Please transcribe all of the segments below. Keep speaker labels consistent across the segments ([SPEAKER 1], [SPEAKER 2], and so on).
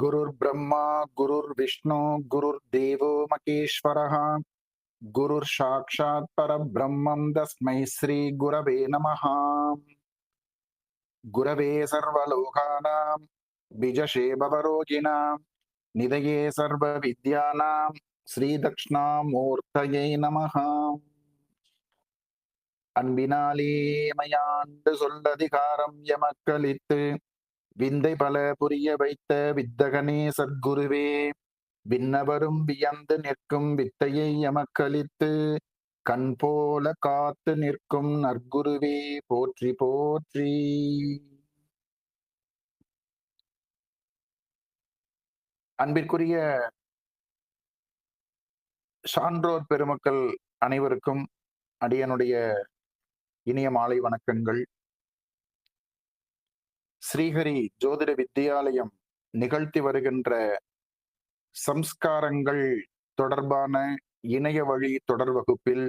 [SPEAKER 1] गुरुर्ब्रह्मा गुरुर्विष्णु गुरुर्देवो महेश्वरः गुरुर्साक्षात् परब्रह्मं तस्मै श्री गुरवे नमः। गुरवे सर्वलोकानां बीजशे भवरोगिणां निधये सर्वविद्यानां श्रीदक्षिणामूर्तये நமः. அன்பினாலே மயாண்டு சொல்லதிகாரம் எமக்களித்து விந்தை பல புரிய வைத்த வித்தகனே சத்குருவே, விண்ணவரும் வியந்து நிற்கும் வித்தையை எமக்களித்து கண் போல காத்து நிற்கும் நற்குருவே போற்றி போற்றி. அன்பிற்குரிய சான்றோர் பெருமக்கள் அனைவருக்கும் அடியனுடைய இனிய மாலை வணக்கங்கள். ஸ்ரீஹரி ஜோதிட வித்யாலயம் நிகழ்த்தி வருகின்ற சம்ஸ்காரங்கள் தொடர்பான இணைய வழி தொடர் வகுப்பில்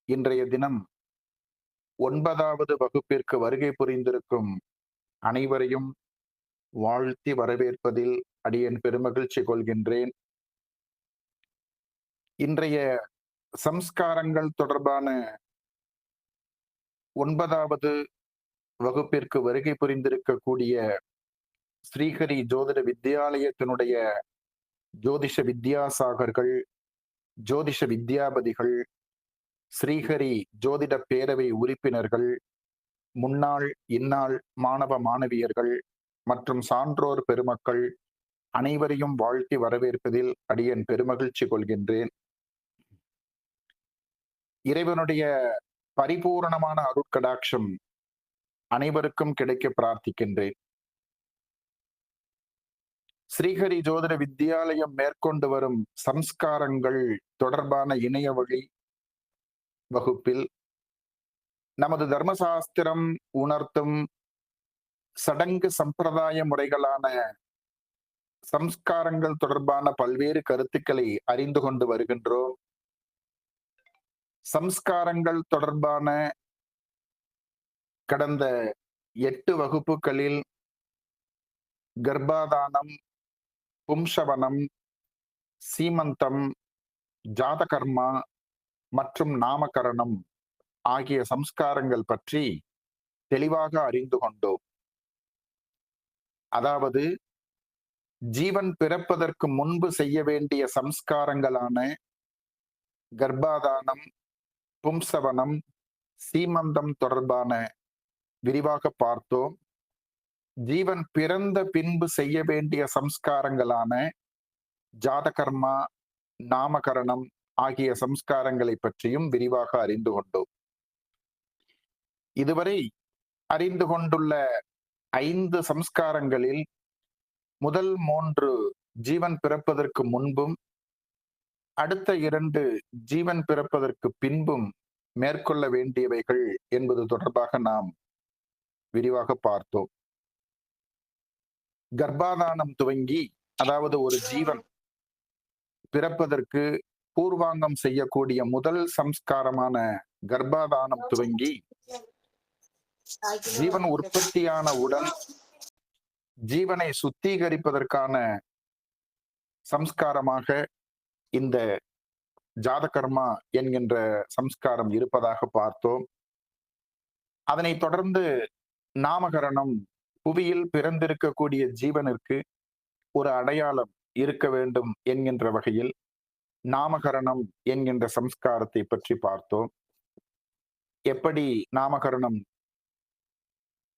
[SPEAKER 1] இன்றைய தினம் 9வது வகுப்பிற்கு வருகை புரிந்திருக்கும் அனைவரையும் வாழ்த்தி வரவேற்பதில் அடியேன் பெருமகிழ்ச்சி கொள்கின்றேன். இன்றைய சம்ஸ்காரங்கள் தொடர்பான 9வது வகுப்பிற்கு வருகை புரிந்திருக்கக்கூடிய ஸ்ரீஹரி ஜோதிட வித்யாலயத்தினுடைய ஜோதிஷ வித்யாசாகர்கள், ஜோதிஷ வித்யாபதிகள், ஸ்ரீஹரி ஜோதிட பேரவை உறுப்பினர்கள், முன்னாள் இந்நாள் மாணவ மாணவியர்கள் மற்றும் சான்றோர் பெருமக்கள் அனைவரையும் வாழ்த்தி வரவேற்பதில் அடியேன் பெருமகிழ்ச்சி கொள்கின்றேன். இறைவனுடைய பரிபூரணமான அருட்கடாட்சம் அனைவருக்கும் கிடைக்க பிரார்த்திக்கின்றேன். ஸ்ரீஹரி ஜோதிட வித்யாலயம் மேற்கொண்டு வரும் சம்ஸ்காரங்கள் தொடர்பான இணைய வழி வகுப்பில் நமது தர்மசாஸ்திரம் உணர்த்தும் சடங்கு சம்பிரதாய முறைகளான சம்ஸ்காரங்கள் தொடர்பான பல்வேறு கருத்துக்களை அறிந்து கொண்டு வருகின்றோம். சம்ஸ்காரங்கள் தொடர்பான கடந்த 8 வகுப்புகளில் கர்ப்பாதானம், பும்சவனம், சீமந்தம், ஜாதகர்மா மற்றும் நாமகரணம் ஆகிய சம்ஸ்காரங்கள் பற்றி தெளிவாக அறிந்து கொண்டோம். அதாவது ஜீவன் பிறப்பதற்கு முன்பு செய்ய வேண்டிய சம்ஸ்காரங்களான கர்ப்பாதானம், பும்சவனம், சீமந்தம் தொடர்பான விரிவாக பார்த்தோம். ஜீவன் பிறந்த பின்பு செய்ய வேண்டிய சம்ஸ்காரங்களான ஜாதகர்மா, நாமகரணம் ஆகிய சம்ஸ்காரங்களை பற்றியும் விரிவாக அறிந்து கொண்டோம். இதுவரை அறிந்து கொண்டுள்ள 5 சம்ஸ்காரங்களில் முதல் 3 ஜீவன் பிறப்பதற்கு முன்பும், அடுத்த 2 ஜீவன் பிறப்பதற்கு பின்பும் மேற்கொள்ள வேண்டியவைகள் என்பது தொடர்பாக நாம் விரிவாக பார்த்தோம். கர்ப்பாதானம் துவங்கி, அதாவது ஒரு ஜீவன் பிறப்பதற்கு பூர்வாங்கம் செய்யக்கூடிய முதல் சம்ஸ்காரமான கர்ப்பாதானம் துவங்கி ஜீவன் உற்பத்தியானவுடன் ஜீவனை சுத்திகரிப்பதற்கான சம்ஸ்காரமாக இந்த ஜாதகர்மா என்கின்ற சம்ஸ்காரம் இருப்பதாக பார்த்தோம். அதனை தொடர்ந்து நாமகரணம், புவியில் பிறந்திருக்கக்கூடிய ஜீவனிற்கு ஒரு அடையாளம் இருக்க வேண்டும் என்கின்ற வகையில் நாமகரணம் என்கின்ற சம்ஸ்காரத்தை பற்றி பார்த்தோம். எப்படி நாமகரணம்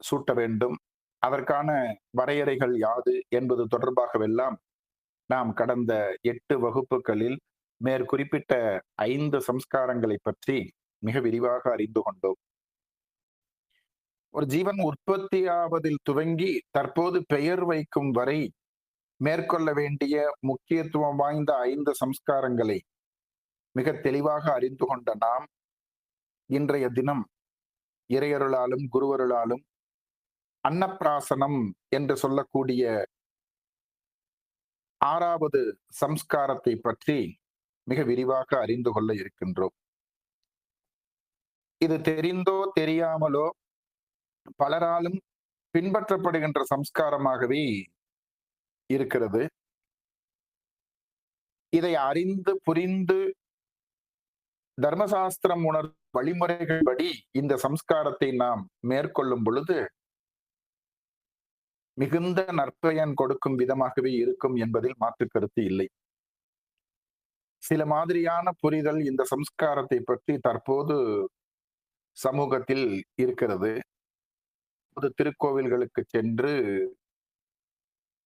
[SPEAKER 1] சூட்ட வேண்டும், அதற்கான வரையறைகள் யாது என்பது தொடர்பாகவெல்லாம் நாம் கடந்த 8 வகுப்புகளில் மேற்குறிப்பிட்ட 5 சம்ஸ்காரங்களை பற்றி மிக விரிவாக அறிந்து கொண்டோம். ஒரு ஜீவன் உற்பத்தியாவதில் துவங்கி தற்போது பெயர் வைக்கும் வரை மேற்கொள்ள வேண்டிய முக்கியத்துவம் வாய்ந்த 5 சம்ஸ்காரங்களை மிக தெளிவாக அறிந்து கொண்ட நாம் இன்றைய தினம் இறையருளாலும் குருவருளாலும் அன்னப்பிராசனம் என்று சொல்லக்கூடிய 6வது சம்ஸ்காரத்தை பற்றி மிக விரிவாக அறிந்து கொள்ள இருக்கின்றோம். இது தெரிந்தோ தெரியாமலோ பலராலும் பின்பற்றப்படுகின்ற சம்ஸ்காரமாகவே இருக்கிறது. இதை அறிந்து புரிந்து தர்மசாஸ்திரம் உணர் வழிமுறைகள் படி இந்த சம்ஸ்காரத்தை நாம் மேற்கொள்ளும் பொழுது மிகுந்த நற்பயன் கொடுக்கும் விதமாகவே இருக்கும் என்பதில் மாற்று கருத்து இல்லை. சில மாதிரியான புரிதல் இந்த சம்ஸ்காரத்தை பற்றி தற்போது சமூகத்தில் இருக்கிறது. திருக்கோவில்களுக்கு சென்று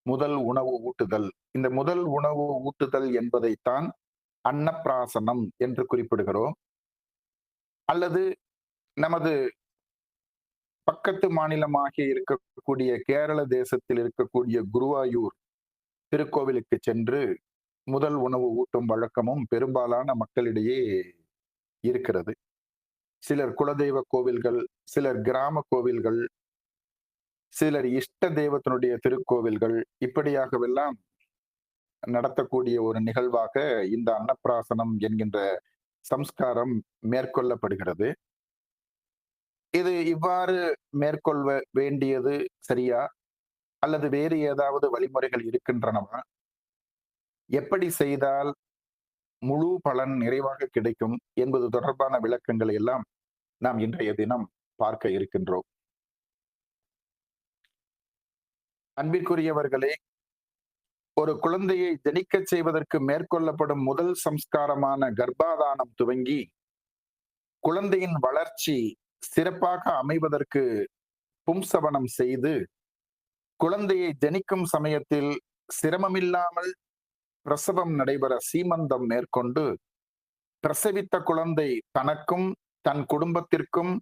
[SPEAKER 1] முதல் உணவு ஊட்டுதல், இந்த முதல் உணவு ஊட்டுதல் என்பதைத்தான் அன்னப்பிராசனம் என்று குறிப்பிடுகிறோம். அல்லது நமது பக்கத்து மாநிலமாகிய இருக்கக்கூடிய கேரள தேசத்தில் இருக்கக்கூடிய குருவாயூர் திருக்கோவிலுக்கு சென்று முதல் உணவு ஊட்டும் வழக்கமும் பெரும்பாலான மக்களிடையே இருக்கிறது. சிலர் குலதெய்வ கோவில்கள், சிலர் கிராம கோவில்கள், சிலர் இஷ்ட தெய்வத்தினுடைய திருக்கோவில்கள், இப்படியாகவெல்லாம் நடத்தக்கூடிய ஒரு நிகழ்வாக இந்த அன்னப்பிராசனம் என்கின்ற சம்ஸ்காரம் மேற்கொள்ளப்படுகிறது. இது இவ்வாறு மேற்கொள்ள வேண்டியது சரியா, அல்லது வேறு ஏதாவது வழிமுறைகள் இருக்கின்றனவா? எப்படி செய்தால் முழு பலன் நிறைவாக கிடைக்கும் என்பது தொடர்பான விளக்கங்களை எல்லாம் நாம் இன்றைய தினம் பார்க்க இருக்கின்றோம். அன்பிற்குரியவர்களே, ஒரு குழந்தையை ஜனிக்கச் செய்வதற்கு மேற்கொள்ளப்படும் முதல் சம்ஸ்காரமான கர்ப்பாதானம் துவங்கி குழந்தையின் வளர்ச்சி சிறப்பாக அமைவதற்கு பும்சவனம் செய்து குழந்தையை ஜனிக்கும் சமயத்தில் சிரமமில்லாமல் பிரசவம் நடைபெற சீமந்தம் மேற்கொண்டு பிரசவித்த குழந்தை தனக்கும் தன் குடும்பத்திற்கும்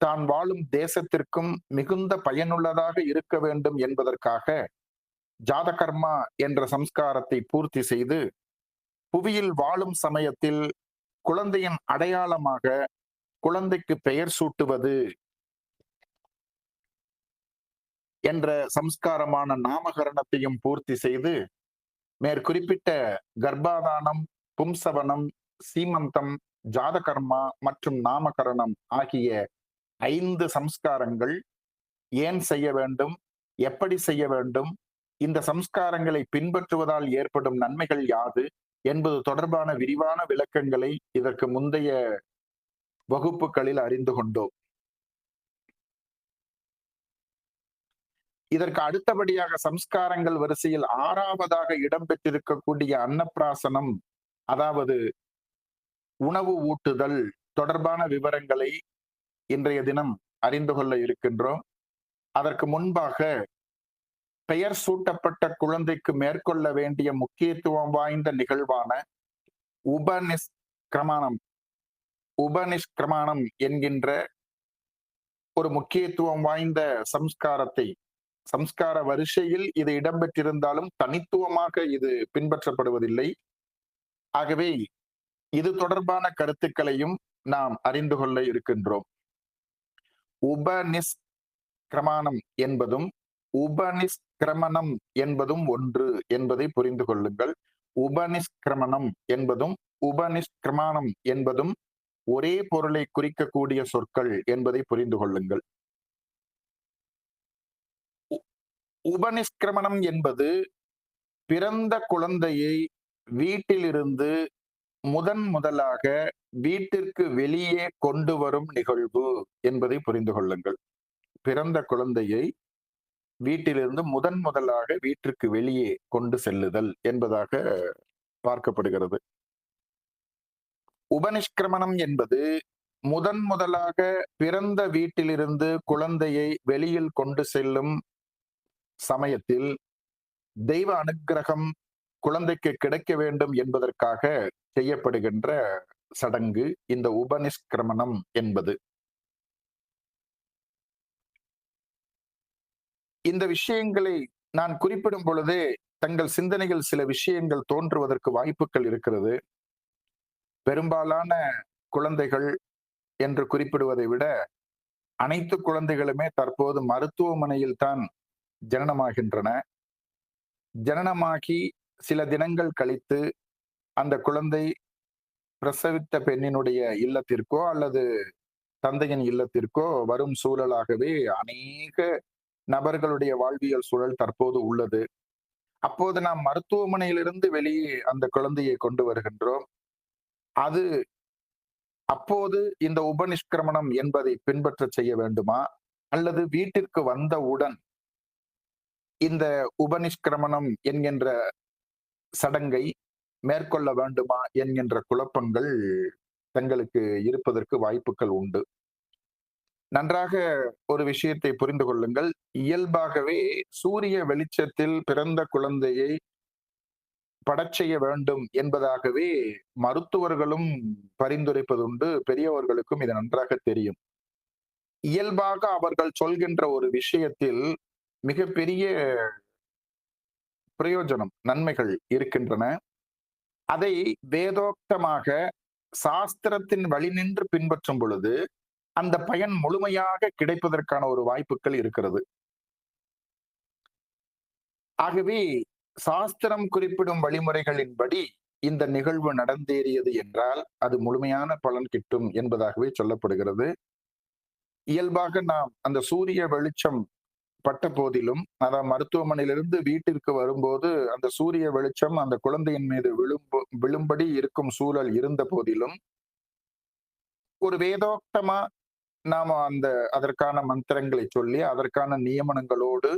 [SPEAKER 1] தான் வாழும் தேசத்திற்கும் மிகுந்த பயனுள்ளதாக இருக்க வேண்டும் என்பதற்காக ஜாதகர்மா என்ற சம்ஸ்காரத்தை பூர்த்தி செய்து புவியில் வாழும் சமயத்தில் குழந்தையின் அடையாளமாக குழந்தைக்கு பெயர் சூட்டுவது என்ற சம்ஸ்காரமான நாமகரணத்தையும் பூர்த்தி செய்து மேற்குறிப்பிட்ட கர்ப்பாதானம், பும்சவனம், சீமந்தம், ஜாதகர்மா மற்றும் நாமகரணம் ஆகிய 5 சம்ஸ்காரங்கள் ஏன் செய்ய வேண்டும், எப்படி செய்ய வேண்டும், இந்த சம்ஸ்காரங்களை பின்பற்றுவதால் ஏற்படும் நன்மைகள் யாது என்பது தொடர்பான விரிவான விளக்கங்களை இதற்கு முந்தைய வகுப்புகளில் அறிந்து கொண்டோம். இதற்கு அடுத்தபடியாக சம்ஸ்காரங்கள் வரிசையில் 6வதாக இடம்பெற்றிருக்கக்கூடிய அன்னப்பிராசனம், அதாவது உணவு ஊட்டுதல் தொடர்பான விவரங்களை இன்றைய தினம் அறிந்து கொள்ள இருக்கின்றோம். அதற்கு முன்பாக பெயர் சூட்டப்பட்ட குழந்தைக்கு மேற்கொள்ள வேண்டிய முக்கியத்துவம் வாய்ந்த நிகழ்வான உபநிஷ்கிரமணம் என்கின்ற ஒரு முக்கியத்துவம் வாய்ந்த சம்ஸ்கார வரிசையில் இது இடம்பெற்றிருந்தாலும் தனித்துவமாக இது பின்பற்றப்படுவதில்லை. ஆகவே இது தொடர்பான கருத்துக்களையும் நாம் அறிந்து கொள்ள இருக்கின்றோம். உபநிஷ்கிரமணம் என்பதும் உபநிஷ்கிரமணம் என்பதும் ஒன்று என்பதை புரிந்து கொள்ளுங்கள். உபநிஷ்கிரமணம் என்பதும் உபநிஷ்கிரமணம் என்பதும் ஒரே பொருளை குறிக்கக்கூடிய சொற்கள் என்பதை புரிந்து கொள்ளுங்கள். உபநிஷ்கிரமணம் என்பது பிறந்த குழந்தையை வீட்டிலிருந்து முதலாக வீட்டிற்கு வெளியே கொண்டு வரும் நிகழ்வு என்பதை புரிந்து கொள்ளுங்கள். பிறந்த குழந்தையை வீட்டிலிருந்து முதலாக வீட்டிற்கு வெளியே கொண்டு செல்லுதல் என்பதாக பார்க்கப்படுகிறது. உபநிஷ்கிரமணம் என்பது முதலாக பிறந்த வீட்டிலிருந்து குழந்தையை வெளியில் கொண்டு செல்லும் சமயத்தில் தெய்வ அனுக்கிரகம் குழந்தைக்கு கிடைக்க வேண்டும் என்பதற்காக செய்யப்படுகின்ற சடங்கு இந்த உபநிஷ்கிரமணம் என்பது. இந்த விஷயங்களை நான் குறிப்பிடும் பொழுதே தங்கள் சிந்தனையில் சில விஷயங்கள் தோன்றுவதற்கு வாய்ப்புகள் இருக்கிறது. பெரும்பாலான குழந்தைகள் என்று குறிப்பிடுவதை விட அனைத்து குழந்தைகளுமே தற்போது மருத்துவமனையில் தான் ஜனனமாகின்றன. ஜனனமாகி சில தினங்கள் கழித்து அந்த குழந்தை பிரசவித்த பெண்ணினுடைய இல்லத்திற்கோ அல்லது தந்தையின் இல்லத்திற்கோ வரும் சூழலாகவே அநேக நபர்களுடைய வாழ்வியல் சூழல் தற்போது உள்ளது. அப்போது நாம் மருத்துவமனையிலிருந்து வெளியே அந்த குழந்தையை கொண்டு வருகின்றோம். அது அப்போது இந்த உபநிஷ்கிரமணம் என்பதை பின்பற்றச் செய்ய வேண்டுமா? அல்லது வீட்டிற்கு வந்தவுடன் இந்த உபநிஷ்கிரமணம் என்கின்ற சடங்கை மேற்கொள்ள வேண்டுமா என்கின்ற குழப்பங்கள் தங்களுக்கு இருப்பதற்கு வாய்ப்புகள் உண்டு. நன்றாக ஒரு விஷயத்தை புரிந்து கொள்ளுங்கள். இயல்பாகவே சூரிய வெளிச்சத்தில் பிறந்த குழந்தையை படச் செய்ய வேண்டும் என்பதாகவே மருத்துவர்களும் பரிந்துரைப்பதுண்டு. பெரியவர்களுக்கும் இது நன்றாக தெரியும். இயல்பாக அவர்கள் சொல்கின்ற ஒரு விஷயத்தில் மிகப்பெரிய பிரயோஜனம், நன்மைகள் இருக்கின்றன. அதை வேதோக்தமாக சாஸ்திரத்தின் வழி நின்று பின்பற்றும் பொழுது அந்த பயன் முழுமையாக கிடைப்பதற்கான ஒரு வாய்ப்புகள் இருக்கிறது. ஆகவே சாஸ்திரம் குறிப்பிடும் வழிமுறைகளின்படி இந்த நிகழ்வு நடந்தேறியது என்றால் அது முழுமையான பலன் கிட்டும் என்பதாகவே சொல்லப்படுகிறது. இயல்பாக நாம் அந்த சூரிய வெளிச்சம் பட்ட போதிலும், அதாவது மருத்துவமனையிலிருந்து வீட்டிற்கு வரும்போது அந்த சூரிய வெளிச்சம் அந்த குழந்தையின் மீது விழும்படி இருக்கும் சூழல் இருந்த போதிலும், ஒரு வேதோக்தமா நாம அதற்கான மந்திரங்களை சொல்லி அதற்கான நியமனங்களோடு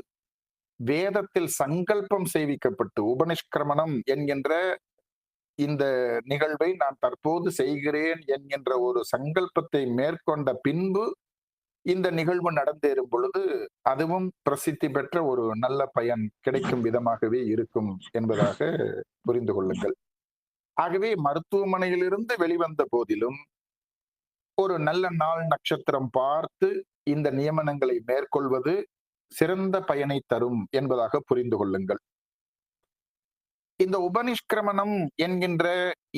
[SPEAKER 1] வேதத்தில் சங்கல்பம் செய்விக்கப்பட்டு உபநிஷ்கிரமணம் என்கின்ற இந்த நிகழ்வை நான் தற்போது செய்கிறேன் என்கின்ற ஒரு சங்கல்பத்தை மேற்கொண்ட பின்பு இந்த நிகழ்வு நடந்தேறும் பொழுது அதுவும் பிரசித்தி பெற்ற ஒரு நல்ல பயன் கிடைக்கும் விதமாகவே இருக்கும் என்பதாக புரிந்து கொள்ளுங்கள். ஆகவே மருத்துவமனையிலிருந்து வெளிவந்த போதிலும் ஒரு நல்ல நாள் நட்சத்திரம் பார்த்து இந்த நியமனங்களை மேற்கொள்வது சிறந்த பயனை தரும் என்பதாக புரிந்து கொள்ளுங்கள். இந்த உபநிஷ்கிரமணம் என்கின்ற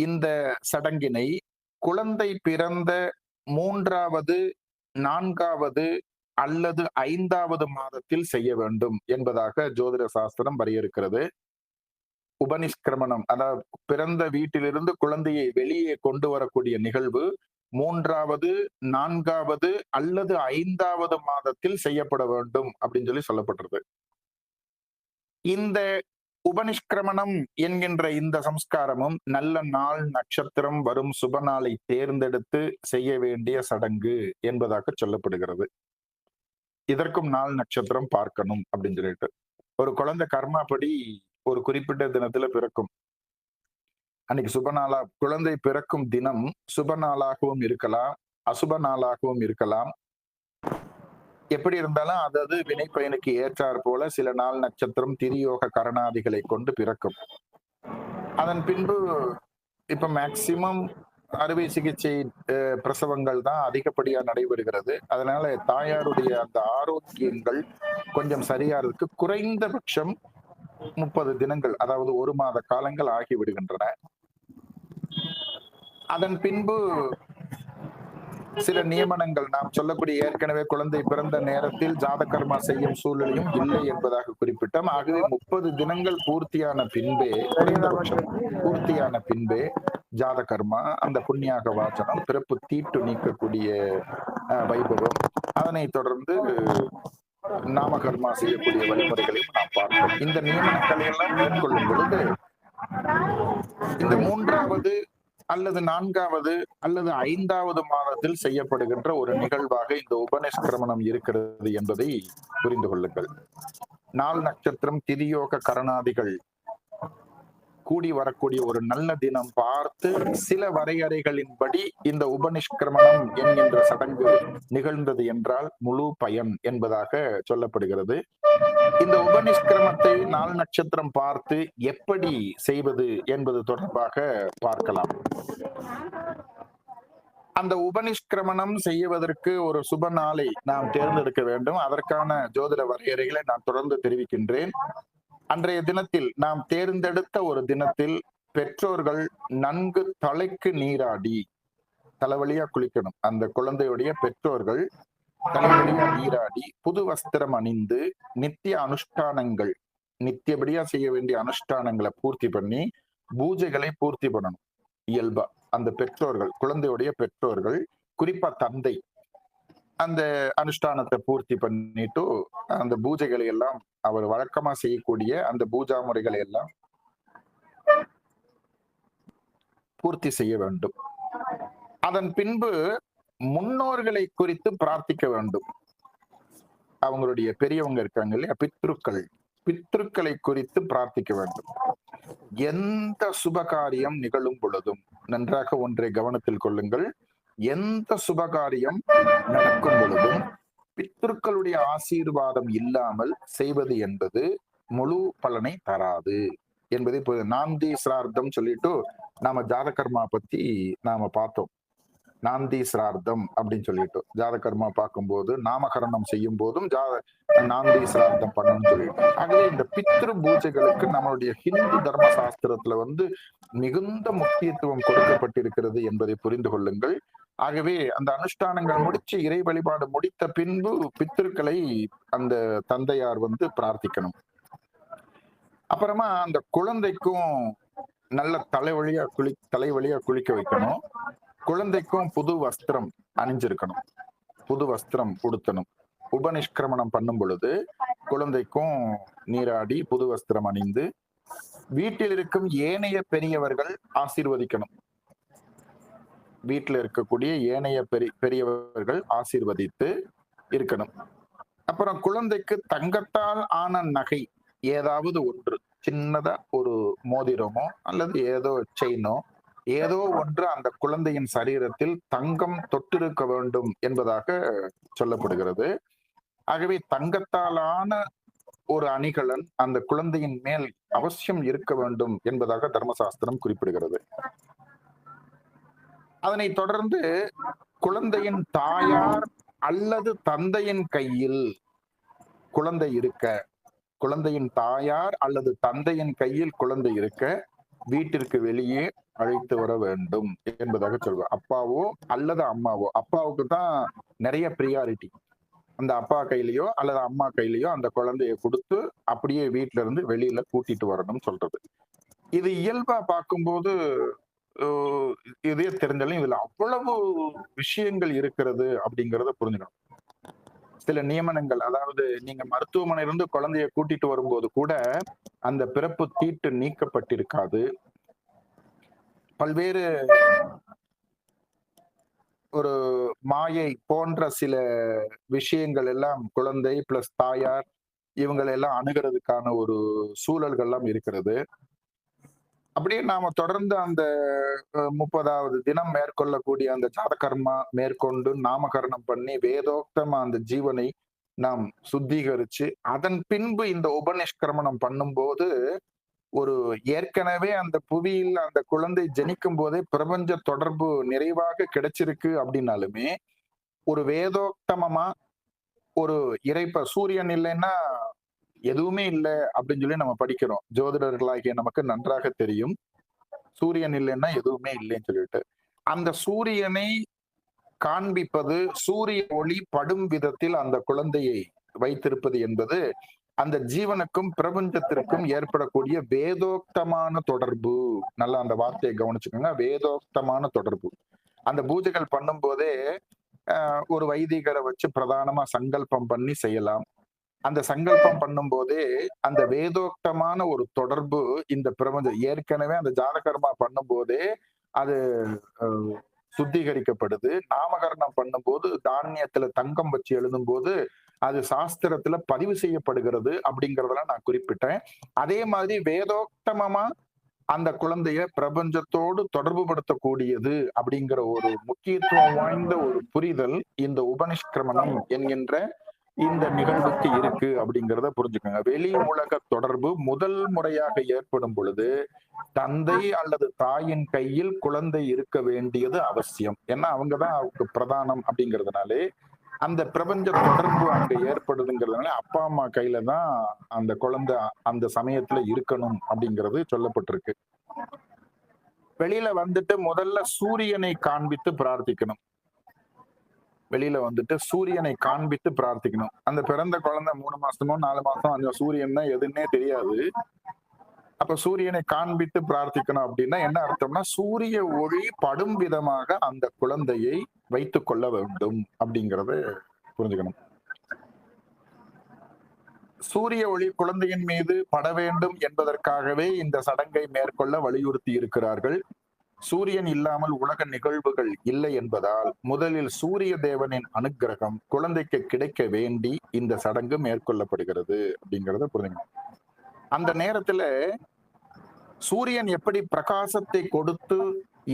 [SPEAKER 1] இந்த சடங்கினை குழந்தை பிறந்த 3வது, 4வது அல்லது 5வது மாதத்தில் செய்ய வேண்டும் என்பதாக ஜோதிட சாஸ்திரம் வரையறுக்கிறது. உபநிஷ்கிரமணம், அதாவது பிறந்த வீட்டிலிருந்து குழந்தையை வெளியே கொண்டு வரக்கூடிய நிகழ்வு 3வது, 4வது அல்லது 5வது மாதத்தில் செய்யப்பட வேண்டும் அப்படின்னு சொல்லப்பட்டிருக்கு. இந்த உபநிஷ்கிரமணம் என்கின்ற இந்த சம்ஸ்காரமும் நல்ல நாள் நட்சத்திரம் வரும் சுப நாளை தேர்ந்தெடுத்து செய்ய வேண்டிய சடங்கு என்பதாக சொல்லப்படுகிறது. இதற்கும் நாள் நட்சத்திரம் பார்க்கணும் அப்படின்னு சொல்லிட்டு, ஒரு குழந்தை கர்மாப்படி ஒரு குறிப்பிட்ட தினத்துல பிறக்கும். அன்னைக்கு சுப நாளா, குழந்தை பிறக்கும் தினம் சுப நாளாகவும் இருக்கலாம், அசுப நாளாகவும் இருக்கலாம். எப்படி இருந்தாலும் அதது வினை பயனுக்கு ஏற்றாற் போல சில நாள் நட்சத்திரம் திரியோக கரணாதிகளை கொண்டு பிறக்கும். அதன் பின்பு இப்ப மேக்சிமம் அறுவை சிகிச்சை பிரசவங்கள் தான் அதிகப்படியா நடைபெறுகிறது. அதனால தாயாருடைய அந்த ஆரோக்கியங்கள் கொஞ்சம் சரியாறதுக்கு குறைந்தபட்சம் 30 தினங்கள், அதாவது 1 மாத காலங்கள் ஆகிவிடுகின்றன. அதன் பின்பு சில நியமனங்கள் நாம் சொல்லக்கூடிய, ஏற்கனவே குழந்தை பிறந்த நேரத்தில் ஜாதகர்மா செய்யும் சூழ்நிலையும் இல்லை என்பதாக குறிப்பிட்டோம். ஆகவே 30 தினங்கள் பூர்த்தியான பின்பே, குறைந்தபட்சம் பூர்த்தியான பின்பே ஜாதகர்மா, அந்த புண்ணியாக வாசனம், பிறப்பு தீட்டு நீக்கக்கூடிய வைபவம், அதனை தொடர்ந்து நாமகர்மா செய்யக்கூடிய வழிமுறைகளையும் நாம் பார்ப்போம். இந்த நியமனங்களை எல்லாம் மேற்கொள்ளும் பொழுது இந்த 3வது அல்லது 4வது அல்லது 5வது மாதத்தில் செய்யப்படுகின்ற ஒரு நிகழ்வாக இந்த உபநிஷ்கிரமணம் இருக்கிறது என்பதை புரிந்து கொள்ளுங்கள். நாள் நட்சத்திரம் திதியோக கரணாதிகள் கூடி வரக்கூடிய ஒரு நல்ல தினம் பார்த்து சில வரையறைகளின்படி இந்த உபநிஷ்கிரமணம் என்கின்ற சடங்கு நிகழ்ந்தது என்றால் முழு பயன் என்பதாக சொல்லப்படுகிறது. இந்த உபநிஷ்கிரமத்தை நாள் நட்சத்திரம் பார்த்து எப்படி செய்வது என்பது தொடர்பாக பார்க்கலாம். அந்த உபநிஷ்கிரமணம் செய்வதற்கு ஒரு சுப நாளை நாம் தேர்ந்தெடுக்க வேண்டும். அதற்கான ஜோதிட வரையறைகளை நான் தொடர்ந்து தெரிவிக்கின்றேன். அன்றைய தினத்தில் நாம் தேர்ந்தெடுத்த ஒரு தினத்தில் பெற்றோர்கள் நன்கு தலைக்கு நீராடி, தலைவலியா குளிக்கணும். அந்த குழந்தையுடைய பெற்றோர்கள் தலைவலியா நீராடி புது வஸ்திரம் அணிந்து நித்திய அனுஷ்டானங்கள், நித்தியபடியா செய்ய வேண்டிய அனுஷ்டானங்களை பூர்த்தி பண்ணி பூஜைகளை பூர்த்தி பண்ணணும். இயல்பா அந்த பெற்றோர்கள், குழந்தையுடைய பெற்றோர்கள், குறிப்பா தந்தை அந்த அனுஷ்டானத்தை பூர்த்தி பண்ணிட்டு அந்த பூஜைகளை எல்லாம் அவர் வழக்கமா செய்யக்கூடிய அந்த பூஜா முறைகளை எல்லாம் பூர்த்தி செய்ய வேண்டும். அதன் பின்பு முன்னோர்களை குறித்து பிரார்த்திக்க வேண்டும். அவங்களுடைய பெரியவங்க இருக்காங்க இல்லையா, பித்ருக்களை குறித்து பிரார்த்திக்க வேண்டும். எந்த சுபகாரியம் நிகழும் பொழுதும் நன்றாக ஒன்றை கவனத்தில் கொள்ளுங்கள். எந்த சுபகாரியம் நடக்கும் பொழுதும் பித்ருக்களுடைய ஆசீர்வாதம் இல்லாமல் செய்வது என்பது முழு பலனை தராது என்பதை இப்போ நாந்தி சிரார்த்தம் சொல்லிட்டு நாம ஜாதகர்மா பத்தி நாம பார்த்தோம். நாந்தி சிரார்த்தம் அப்படின்னு சொல்லிட்டு ஜாதகர்மா பார்க்கும்போது நாமகரணம் செய்யும் போதும் நாந்தி சிரார்த்தம் பண்ணணும்னு சொல்லிட்டு. ஆகவே இந்த பித்ரு பூஜைகளுக்கு நம்மளுடைய ஹிந்து தர்ம சாஸ்திரத்துல மிகுந்த முக்கியத்துவம் கொடுக்கப்பட்டிருக்கிறது என்பதை புரிந்து கொள்ளுங்கள். ஆகவே அந்த அனுஷ்டானங்கள் முடிச்சு இறை வழிபாடு முடித்த பின்பு பித்திருக்களை அந்த தந்தையார் பிரார்த்திக்கணும். அப்புறமா அந்த குழந்தைக்கும் நல்ல தலைவழியா குளிக்க வைக்கணும். குழந்தைக்கும் புது வஸ்திரம் அணிஞ்சிருக்கணும், புது வஸ்திரம் உடுத்தணும். உபநிஷ்கிரமணம் பண்ணும் பொழுது குழந்தைக்கும் நீராடி புது வஸ்திரம் அணிந்து வீட்டில் இருக்கும் ஏனைய பெரியவர்கள் ஆசீர்வதிக்கணும். வீட்டில் இருக்கக்கூடிய ஏனைய பெரியவர்கள் ஆசீர்வதித்து இருக்கணும். அப்புறம் குழந்தைக்கு தங்கத்தால் ஆன நகை ஏதாவது ஒன்று, சின்னதா ஒரு மோதிரமோ அல்லது ஏதோ செயினோ ஏதோ ஒன்று அந்த குழந்தையின் சரீரத்தில் தங்கம் தொட்டிருக்க வேண்டும் என்பதாக சொல்லப்படுகிறது. ஆகவே தங்கத்தாலான ஒரு அணிகலன் அந்த குழந்தையின் மேல் அவசியம் இருக்க வேண்டும் என்பதாக தர்மசாஸ்திரம் குறிப்பிடுகிறது. அதனை தொடர்ந்து குழந்தையின் தாயார் அல்லது தந்தையின் கையில் குழந்தை இருக்க, குழந்தையின் தாயார் அல்லது தந்தையின் கையில் குழந்தை இருக்க வீட்டிற்கு வெளியே அழைத்து வர வேண்டும் என்பதாக சொல்வார். அப்பாவோ அல்லது அம்மாவோ, அப்பாவுக்கு தான் நிறைய பிரியாரிட்டி. அந்த அப்பா கையிலயோ அல்லது அம்மா கையிலயோ அந்த குழந்தைய கொடுத்து அப்படியே வீட்டுல இருந்து வெளியில கூட்டிட்டு வரணும்னு சொல்றது. இது இயல்பா பார்க்கும்போது இதே தெரிஞ்சாலும் இதுல அவ்வளவு விஷயங்கள் இருக்கிறது அப்படிங்கறத புரிஞ்சுக்கணும். சில நியமனங்கள், அதாவது நீங்க மருத்துவமனையிலிருந்து குழந்தைய கூட்டிட்டு வரும்போது கூட அந்த பிறப்பு தீட்டு நீக்கப்பட்டிருக்காது. பல்வேறு ஒரு மாயை போன்ற சில விஷயங்கள் எல்லாம் குழந்தை பிளஸ் தாயார் இவங்களை எல்லாம் அணுகிறதுக்கான ஒரு சூழல்கள் எல்லாம் இருக்கிறது. அப்படியே நாம தொடர்ந்து அந்த 30வது தினம் மேற்கொள்ளக்கூடிய அந்த ஜாதகர்மா மேற்கொண்டு நாமகரணம் பண்ணி வேதோக்தமா அந்த ஜீவனை நாம் சுத்திகரிச்சு அதன் பின்பு இந்த உபநிஷ்கிரமணம் பண்ணும்போது ஒரு ஏற்கனவே அந்த புவியில் அந்த குழந்தை ஜனிக்கும் போதே பிரபஞ்ச தொடர்பு நிறைவாக கிடைச்சிருக்கு அப்படின்னாலுமே ஒரு வேதோக்தமமா ஒரு இறைப்ப சூரியன் இல்லைன்னா எதுவுமே இல்லை அப்படின்னு சொல்லி நம்ம படிக்கிறோம். ஜோதிடர்களாகிய நமக்கு நன்றாக தெரியும் சூரியன் இல்லைன்னா எதுவுமே இல்லைன்னு சொல்லிட்டு. அந்த சூரியனை காண்பிப்பது, சூரிய ஒளி படும் விதத்தில் அந்த குழந்தையை வைத்திருப்பது என்பது அந்த ஜீவனுக்கும் பிரபஞ்சத்திற்கும் ஏற்படக்கூடிய வேதோக்தமான தொடர்பு. நல்லா அந்த வார்த்தையை கவனிச்சுக்கோங்க, வேதோக்தமான தொடர்பு. அந்த பூஜைகள் பண்ணும் போதே ஒரு வைதிகரை வச்சு பிரதானமா சங்கல்பம் பண்ணி செய்யலாம். அந்த சங்கல்பம் பண்ணும் போதே அந்த வேதோக்தமான ஒரு தொடர்பு இந்த பிரபஞ்சம் ஏற்கனவே அந்த ஜாதகர்மா பண்ணும் போதே அது சுத்திகரிக்கப்படுது. நாமகரணம் பண்ணும்போது தானியத்துல தங்கம் வச்சு எழுதும் போது அது சாஸ்திரத்துல பதிவு செய்யப்படுகிறது அப்படிங்கறதெல்லாம் நான் குறிப்பிட்டேன். அதே மாதிரி வேதோக்தமமா அந்த குழந்தைய பிரபஞ்சத்தோடு தொடர்பு படுத்தக்கூடியது அப்படிங்கிற ஒரு முக்கியத்துவம் வாய்ந்த ஒரு புரிதல் இந்த உபநிஷ்கிரமணம் என்கின்ற இந்த நிகழ்வுக்கு இருக்கு அப்படிங்கிறத புரிஞ்சுக்கோங்க. வெளி உலக தொடர்பு முதல் முறையாக ஏற்படும் பொழுது தந்தை அல்லது தாயின் கையில் குழந்தை இருக்க வேண்டியது அவசியம். ஏன்னா அவங்கதான் அவருக்கு பிரதானம் அப்படிங்கிறதுனாலே அந்த பிரபஞ்ச தொடர்பு அங்க ஏற்படுதுங்கிறதுனால அப்பா அம்மா கையில தான் அந்த குழந்தை அந்த சமயத்துல இருக்கணும் அப்படிங்கிறது சொல்லப்பட்டிருக்கு. வெளியில வந்துட்டு முதல்ல சூரியனை காண்பித்து பிரார்த்திக்கணும். வெளியில வந்துட்டு சூரியனை காண்பித்து பிரார்த்திக்கணும். அந்த பிறந்த குழந்தை 3 மாசமோ 4 மாசம் அந்த சூரியன் தான் எதுன்னே தெரியாது. அப்ப சூரியனை காண்பித்து பிரார்த்திக்கணும் அப்படின்னா என்ன அர்த்தம்னா, சூரிய ஒளி படும் விதமாக அந்த குழந்தையை வைத்துக் கொள்ள வேண்டும் அப்படிங்கறத புரிஞ்சுக்கணும். சூரிய ஒளி குழந்தையின் மீது பட வேண்டும் என்பதற்காகவே இந்த சடங்கை மேற்கொள்ள வலியுறுத்தி இருக்கிறார்கள். சூரியன் இல்லாமல் உலக நிகழ்வுகள் இல்லை என்பதால் முதலில் சூரிய தேவனின் அனுக்கிரகம் குழந்தைக்கு கிடைக்க வேண்டி இந்த சடங்கு மேற்கொள்ளப்படுகிறது அப்படிங்கறத புரிஞ்சுக்கணும். அந்த நேரத்துல சூரியன் எப்படி பிரகாசத்தை கொடுத்து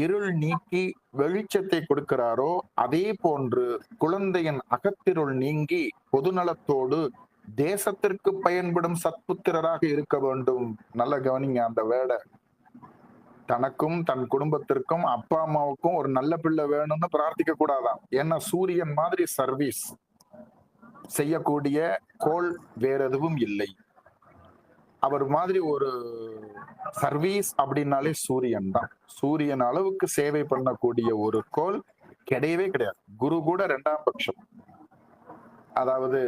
[SPEAKER 1] இருள் நீக்கி வெளிச்சத்தை கொடுக்கிறாரோ அதே போன்று குழந்தையின் அகத்திருள் நீங்கி பொதுநலத்தோடு தேசத்திற்கு பயன்படும் சத்புத்திரராக இருக்க வேண்டும். நல்ல கவனிங்க அந்த வேடை. தனக்கும் தன் குடும்பத்திற்கும் அப்பா அம்மாவுக்கும் ஒரு நல்ல பிள்ளை வேணும்னு பிரார்த்திக்க கூடாதான். ஏன்னா சூரியன் மாதிரி சர்வீஸ் செய்யக்கூடிய கோள் வேற எதுவும் இல்லை. அவர் மாதிரி ஒரு சர்வீஸ் அப்படின்னாலே சூரியன் தான். சூரியன் அளவுக்கு சேவை பண்ணக்கூடிய ஒரு கோள் கிடையவே கிடையாது. குரு கூட 2ஆம் பட்சம். அதாவது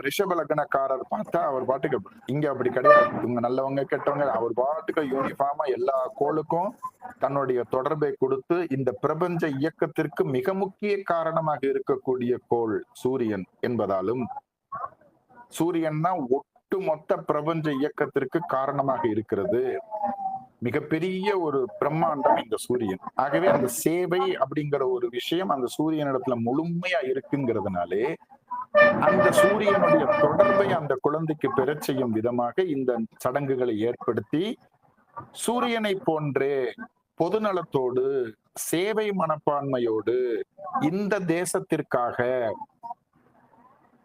[SPEAKER 1] ரிஷப லக்னக்காரர் பார்த்தா அவர் பாட்டுக்கு இங்க அப்படி கிடையாது. இவங்க நல்லவங்க கெட்டவங்க அவர் பாட்டுக்கு யூனிஃபார்மா எல்லா கோளுக்கும் தன்னுடைய தொடர்பை கொடுத்து இந்த பிரபஞ்ச இயக்கத்திற்கு மிக முக்கிய காரணமாக இருக்கக்கூடிய கோள் சூரியன் என்பதாலும் சூரியன் தான் ஒட்டுமொத்த பிரபஞ்ச இயக்கத்திற்கு காரணமாக இருக்கிறது. மிகப்பெரிய ஒரு பிரம்மாண்டம் இந்த சூரியன். ஆகவே அந்த சேவை அப்படிங்கிற ஒரு விஷயம் அந்த சூரியனிடத்துல முழுமையா இருக்குங்கிறதுனாலே அந்த சூரியனுடைய தொடர்பை அந்த குழந்தைக்கு பெறச் செய்யும் விதமாக இந்த சடங்குகளை ஏற்படுத்தி சூரியனை போன்றே பொதுநலத்தோடு சேவை மனப்பான்மையோடு இந்த தேசத்திற்காக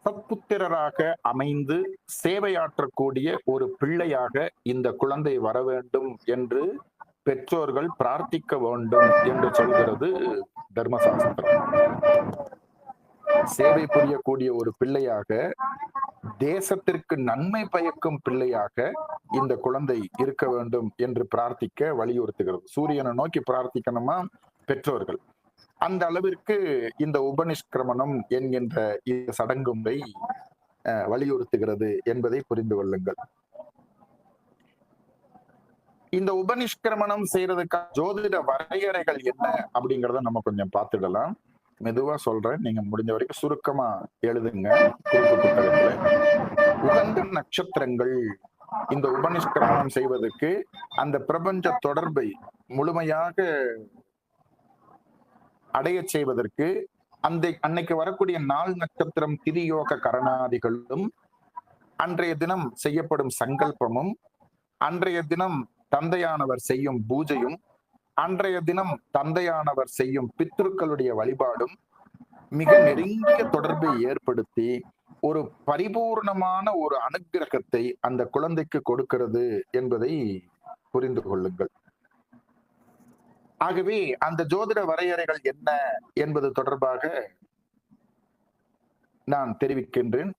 [SPEAKER 1] சத்புத்திரராக அமைந்து சேவையாற்றக்கூடிய ஒரு பிள்ளையாக இந்த குழந்தை வர வேண்டும் என்று பெற்றோர்கள் பிரார்த்திக்க வேண்டும் என்று சொல்கிறது தர்மசாஸ்திரம். சேவை புரியக்கூடிய ஒரு பிள்ளையாக, தேசத்திற்கு நன்மை பயக்கும் பிள்ளையாக இந்த குழந்தை இருக்க வேண்டும் என்று பிரார்த்திக்க வலியுறுத்துகிறது. சூரியனை நோக்கி பிரார்த்திக்கணுமா பெற்றோர்கள். அந்த அளவிற்கு இந்த உபநிஷ்கிரமணம் என்கின்ற இந்த சடங்கு முறை வலியுறுத்துகிறது என்பதை புரிந்து கொள்ளுங்கள். இந்த உபநிஷ்கிரமணம் செய்யறதுக்கான ஜோதிட வரையறைகள் என்ன அப்படிங்கறத நம்ம கொஞ்சம் பார்த்துடலாம். மெதுவா சொல்றேன், நீங்க முடிஞ்ச வரைக்கும் சுருக்கமா எழுதுங்க குறிப்பு புத்தகத்துல. உகந்த நட்சத்திரங்கள் இந்த உபநிஷ்கிரமணம் செய்வதற்கு அந்த பிரபஞ்ச தொடர்பை முழுமையாக அடைய செய்வதற்கு அன்னைக்கு வரக்கூடிய நாள் நட்சத்திரம் திதியோக கரணாதிகளும் அன்றைய தினம் செய்யப்படும் சங்கல்பமும் அன்றைய தினம் தந்தையானவர் செய்யும் பூஜையும் அன்றைய தினம் தந்தையானவர் செய்யும் பித்ருக்களுடைய வழிபாடும் மிக நெருங்கிய தொடர்பை ஏற்படுத்தி ஒரு பரிபூர்ணமான ஒரு அனுக்கிரகத்தை அந்த குழந்தைக்கு கொடுக்கிறது என்பதை புரிந்து கொள்ளுங்கள். ஆகவே அந்த ஜோதிட வரையறைகள் என்ன என்பது தொடர்பாக நான் தெரிவிக்கின்றேன்.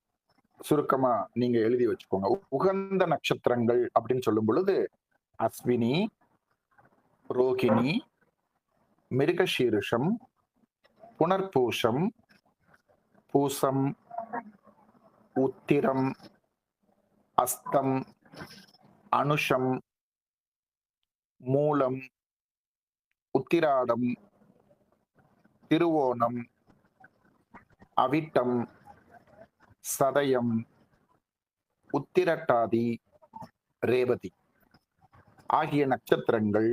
[SPEAKER 1] சுருக்கமா நீங்க எழுதி வச்சுக்கோங்க. உகந்த நட்சத்திரங்கள் அப்படின்னு சொல்லும் பொழுது அஸ்வினி, ரோகிணி, மிருகசீரிஷம், புனர்பூஷம், பூசம், உத்திரம், அஸ்தம், அனுஷம், மூலம், உத்திராடம், திருவோணம், அவிட்டம், சதயம், உத்திரட்டாதி, ரேவதி ஆகிய நட்சத்திரங்கள்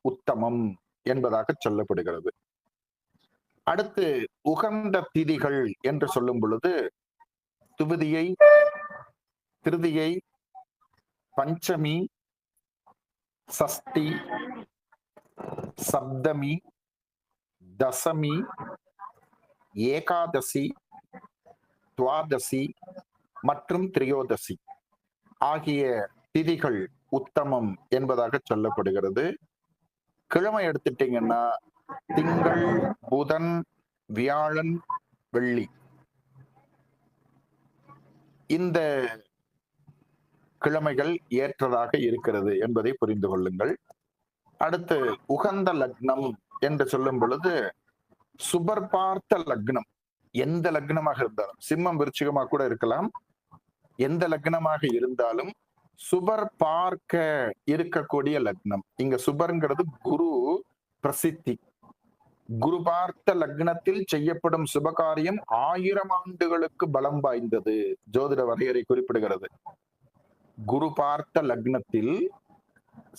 [SPEAKER 1] உத்தமம் என்பதாக சொல்லப்படுகிறது. அடுத்து உகந்த திதிகள் என்று சொல்லும் பொழுது துவிதியை, திருதியை, பஞ்சமி, சஷ்டி, சப்தமி, தசமி, ஏகாதசி, துவாதசி மற்றும் திரியோதசி ஆகிய திதிகள் உத்தமம் என்பதாக சொல்லப்படுகிறது. கிழமை எடுத்துட்டீங்கன்னா திங்கள், புதன், வியாழன், வெள்ளி இந்த கிழமைகள் ஏற்றதாக இருக்கிறது என்பதை புரிந்து கொள்ளுங்கள். அடுத்து உகந்த லக்னம் என்று சொல்லும் பொழுது சுபர் பார்த்த லக்னம், எந்த லக்னமாக இருந்தாலும், சிம்மம் விருச்சிகமாக கூட இருக்கலாம், எந்த லக்னமாக இருந்தாலும் சுபர் பார்க்க இருக்கக்கூடிய லக்னம். இங்க சுபர்ங்கிறது குரு பிரசித்தி. குரு பார்த்த லக்னத்தில் செய்யப்படும் சுபகாரியம் 1000 ஆண்டுகளுக்கு பலம் வாய்ந்தது. ஜோதிட வரையறை குறிப்பிடுகிறது. குரு பார்த்த லக்னத்தில்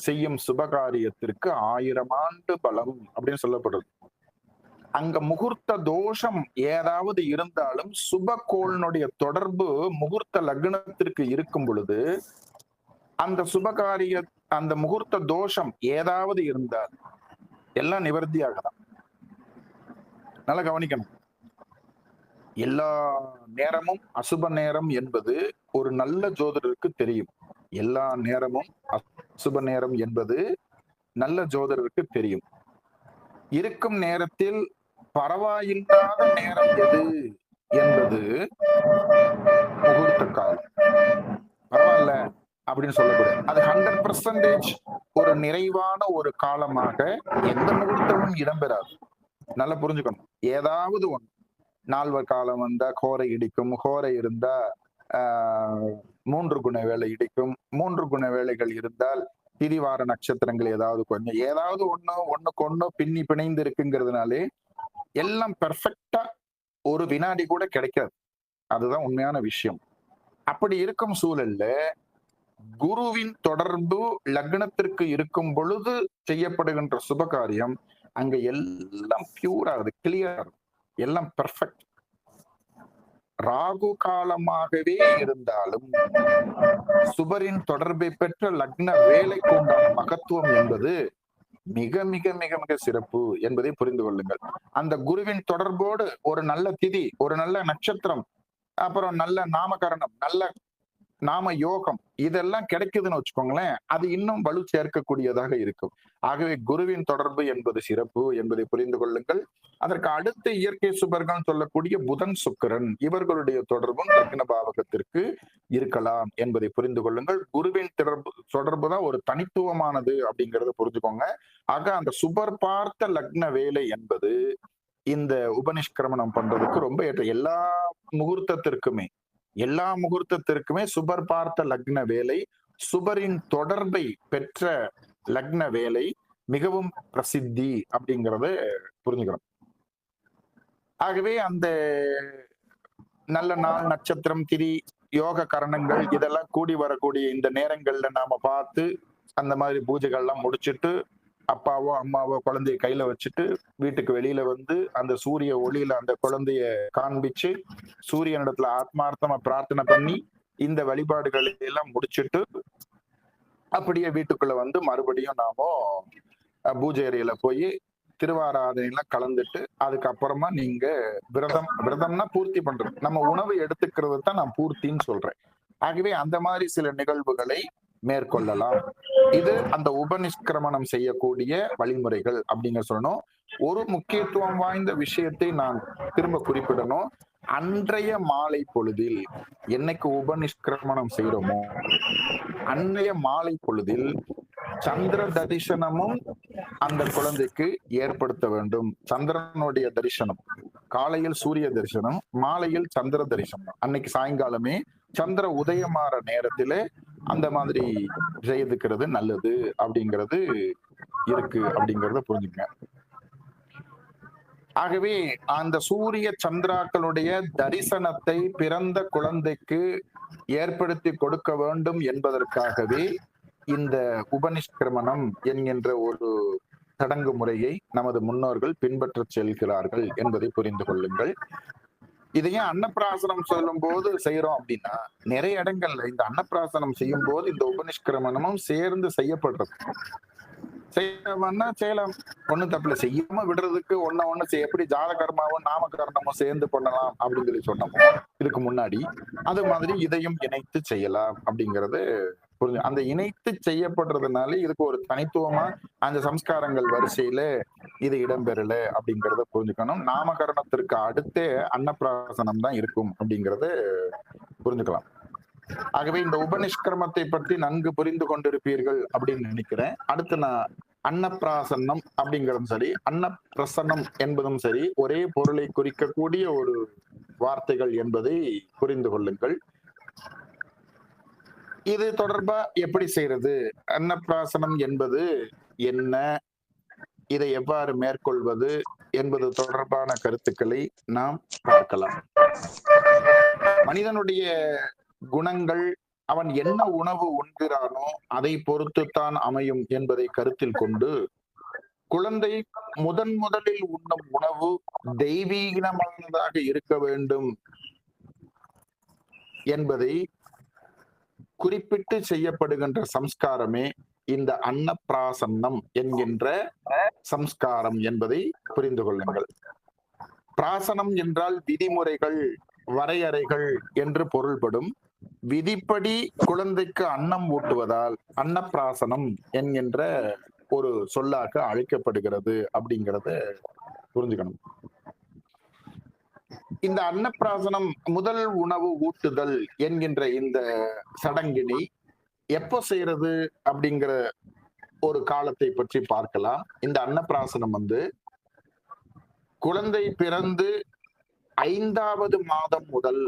[SPEAKER 1] செய்யும் சுபகாரியத்திற்கு 1000 ஆண்டு பலம் அப்படின்னு சொல்லப்படுது. அங்க முகூர்த்த தோஷம் ஏதாவது இருந்தாலும் சுபகோளினுடைய தொடர்பு முகூர்த்த லக்னத்திற்கு இருக்கும் பொழுது அந்த சுபகாரிய அந்த முகூர்த்த தோஷம் ஏதாவது இருந்தால் எல்லாம் நிவர்த்தியாகலாம். நல்லா கவனிக்கணும். எல்லா நேரமும் அசுப நேரம் என்பது ஒரு நல்ல ஜோதிடருக்கு தெரியும். எல்லா நேரமும் அசுப நேரம் என்பது நல்ல ஜோதிடருக்கு தெரியும். இருக்கும் நேரத்தில் பரவாயில்லாத நேரம் எது என்பது முகூர்த்த காலம். பரவாயில்ல அப்படின்னு சொல்லக்கூடாது. அது 100% ஒரு நிறைவான ஒரு காலமாக எந்த முகூர்த்தமும் இடம்பெறாது. நல்லா புரிஞ்சுக்கணும். ஏதாவது ஒன்று நால்வர் காலம் வந்தா கோரை இடிக்கும், கோரை இருந்தா 3 குண வேலை இடிக்கும், 3 குண வேலைகள் இருந்தால் திரிவார நட்சத்திரங்கள் ஏதாவது ஒண்ணுக்கு ஒண்ணு பின்னி பிணைந்து இருக்குங்கிறதுனாலே எல்லாம் பெர்ஃபெக்டா ஒரு வினாடி கூட கிடைக்காது. அதுதான் உண்மையான விஷயம். அப்படி இருக்கும் சூழல்ல குருவின் தொடர்பு லக்னத்திற்கு இருக்கும் பொழுது செய்யப்படுகின்ற சுபகாரியம் அங்க எல்லாம் பியூரா கிளியர், எல்லாம் பெர்ஃபெக்ட். ராகு காலமாகவே இருந்தாலும் சுபரின் தொடர்பை பெற்ற லக்ன வேலைக்கு உண்டான மகத்துவம் என்பது மிக மிக மிக மிக சிறப்பு என்பதை புரிந்து கொள்ளுங்கள். அந்த குருவின் தொடர்போடு ஒரு நல்ல திதி, ஒரு நல்ல நட்சத்திரம், அப்புறம் நல்ல நாமகரணம், நல்ல நாம யோகம் இதெல்லாம் கிடைக்குதுன்னு வச்சுக்கோங்களேன், அது இன்னும் வலு சேர்க்கக்கூடியதாக இருக்கும். ஆகவே குருவின் தொடர்பு என்பது சிறப்பு என்பதை புரிந்து கொள்ளுங்கள். அதற்கு அடுத்த இயற்கை சுபர்கள் சொல்லக்கூடிய புதன் சுக்கிரன் இவர்களுடைய தொடர்பும் லக்ன பாவகத்திற்கு இருக்கலாம் என்பதை புரிந்து கொள்ளுங்கள். குருவின் தொடர்பு தான் ஒரு தனித்துவமானது அப்படிங்கறத புரிஞ்சுக்கோங்க. ஆக அந்த சுபர் பார்த்த லக்ன வேலை என்பது இந்த உபநிஷ்கிரமணம் பண்றதுக்கு ரொம்ப ஏற்ற. எல்லா முகூர்த்தத்திற்குமே சுபர் பார்த்த லக்ன வேலை, சுபரின் தொடர்பை பெற்ற லக்ன வேலை மிகவும் பிரசித்தி அப்படிங்கறத புரிஞ்சுக்கணும். ஆகவே அந்த நல்ல நாள், நட்சத்திரம், திதி, யோக கரணங்கள் இதெல்லாம் கூடி வரக்கூடிய இந்த நேரங்கள்ல நாம பார்த்து அந்த மாதிரி பூஜைகள்லாம் முடிச்சுட்டு அப்பாவோ அம்மாவோ குழந்தைய கையில வச்சுட்டு வீட்டுக்கு வெளியில வந்து அந்த சூரிய ஒளியில அந்த குழந்தைய காண்பிச்சு சூரியனிடத்துல ஆத்மார்த்தமா பிரார்த்தனை பண்ணி இந்த வழிபாடுகளை எல்லாம் முடிச்சுட்டு அப்படியே வீட்டுக்குள்ள வந்து மறுபடியும் நாம பூஜை அறையில போய் திருவாராதனையில கலந்துட்டு அதுக்கப்புறமா நீங்க விரதம்னா பூர்த்தி பண்றது, நம்ம உணவு எடுத்துக்கிறது தான் நான் பூர்த்தின்னு சொல்றேன். ஆகவே அந்த மாதிரி சில நிகழ்வுகளை மேற்கொள்ளலாம். இது அந்த உபநிஷ்கிரமணம் செய்யக்கூடிய வழிமுறைகள் அப்படிங்க சொல்லணும். ஒரு முக்கியத்துவம் வாய்ந்த விஷயத்தை நான் திரும்ப குறிப்பிடணும். அன்றைய மாலை பொழுதில் என்னைக்கு உபநிஷ்கிரமணம் செய்யறோமோ அன்றைய மாலை பொழுதில் சந்திர தரிசனமும் அந்த குழந்தைக்கு ஏற்படுத்த வேண்டும். சந்திரனுடைய தரிசனம், காலையில் சூரிய தரிசனம், மாலையில் சந்திர தரிசனம். அன்னைக்கு சாயங்காலமே சந்திர உதயமாற நேரத்திலே அந்த மாதிரி செய்துக்கிறது நல்லது அப்படிங்கிறது இருக்கு அப்படிங்கறத புரிஞ்சுங்க. ஆகவே அந்த சூரிய சந்திராக்களுடைய தரிசனத்தை பிறந்த குழந்தைக்கு ஏற்படுத்தி கொடுக்க வேண்டும் என்பதற்காகவே இந்த உபநிஷ்கிரமணம் என்கின்ற ஒரு சடங்கு முறையை நமது முன்னோர்கள் பின்பற்ற செல்கிறார்கள் என்பதை புரிந்து கொள்ளுங்கள். இதையும் அன்னப்பிராசனம் சொல்லும் போது செய்யறோம் அப்படின்னா நிறைய இடங்கள்ல இந்த அன்னப்பிராசனம் செய்யும் போது இந்த உபநிஷ்கிரமணமும் சேர்ந்து செய்யப்படுறது. செய்யணும்னா செய்யலாம், ஒண்ணும் தப்புல. செய்யாம விடுறதுக்கு ஒண்ணு எப்படி ஜாதகர்மாவும் நாமகரணமும் சேர்ந்து பண்ணலாம் அப்படின்னு சொல்லி சொன்னோமோ இதுக்கு முன்னாடி, அது மாதிரி இதையும் இணைத்து செய்யலாம் அப்படிங்கறது புரிஞ்சு. அந்த இணைத்து செய்யப்படுறதுனால இதுக்கு ஒரு தனித்துவமா அந்த சம்ஸ்காரங்கள் வரிசையில இது இடம்பெறல அப்படிங்கறத புரிஞ்சுக்கணும். நாமகரணத்திற்கு அடுத்தே அன்னப்பிராசனம் தான் இருக்கும் அப்படிங்கறத புரிஞ்சுக்கலாம். ஆகவே இந்த உபநிஷ்கிரமத்தை பற்றி நன்கு புரிந்து கொண்டிருப்பீர்கள் அப்படின்னு நினைக்கிறேன். அடுத்து நான் அன்னப்பிராசன்னம் அப்படிங்கிறதும் சரி, அன்னப்பிரசன்னம் என்பதும் சரி ஒரே பொருளை குறிக்கக்கூடிய ஒரு வார்த்தைகள் என்பதை புரிந்து கொள்ளுங்கள். இது தொடர்பா எப்படி செய்யறது, அன்னப்பிராசனம் என்பது என்ன, இதை எவ்வாறு மேற்கொள்வது என்பது தொடர்பான கருத்துக்களை நாம் பார்க்கலாம். மனிதனுடைய குணங்கள், அவன் என்ன உணவு உண்கிறானோ அதை பொறுத்துத்தான் அமையும் என்பதை கருத்தில் கொண்டு, குழந்தை முதலில் உண்ணும் உணவு தெய்வீகமானதாக இருக்க வேண்டும் என்பதை குறிப்பிட்டு செய்யப்படுகின்ற சம்ஸ்காரமே இந்த அன்னப்பிராசன்னம் என்கின்ற சம்ஸ்காரம் என்பதை புரிந்து கொள்ளுங்கள். பிராசனம் என்றால் விதிமுறைகள், வரையறைகள் என்று பொருள்படும். விதிப்படி குழந்தைக்கு அன்னம் ஊட்டுவதால் அன்னப்பிராசனம் என்கின்ற ஒரு சொல்லாக அழைக்கப்படுகிறது அப்படிங்கிறத புரிஞ்சுக்கணும். இந்த அன்னப்பிராசனம், முதல் உணவு ஊட்டுதல் என்கின்ற இந்த சடங்கினை எப்போ செய்யறது அப்படிங்கிற ஒரு காலத்தை பற்றி பார்க்கலாம். இந்த அன்னப்பிராசனம் குழந்தை பிறந்து 5வது மாதம் முதல்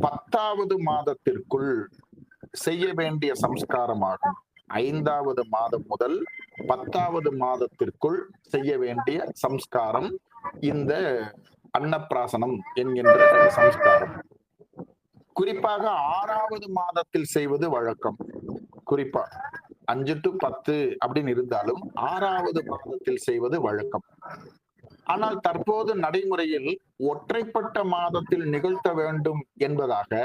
[SPEAKER 1] 10வது மாதத்திற்குள் செய்ய வேண்டிய சம்ஸ்காரமாகும். 5வது மாதம் முதல் 10வது மாதத்திற்குள் செய்ய வேண்டிய சம்ஸ்காரம் இந்த அன்னப்பிராசனம் என்கின்ற சம்ஸ்காரம். குறிப்பாக 6வது மாதத்தில் செய்வது வழக்கம். குறிப்பா 5 to 10 அப்படின்னு இருந்தாலும் 6வது மாதத்தில் செய்வது வழக்கம். ஆனால் தற்போது நடைமுறையில் ஒற்றைப்பட்ட மாதத்தில் நிகழ்த்த வேண்டும் என்பதாக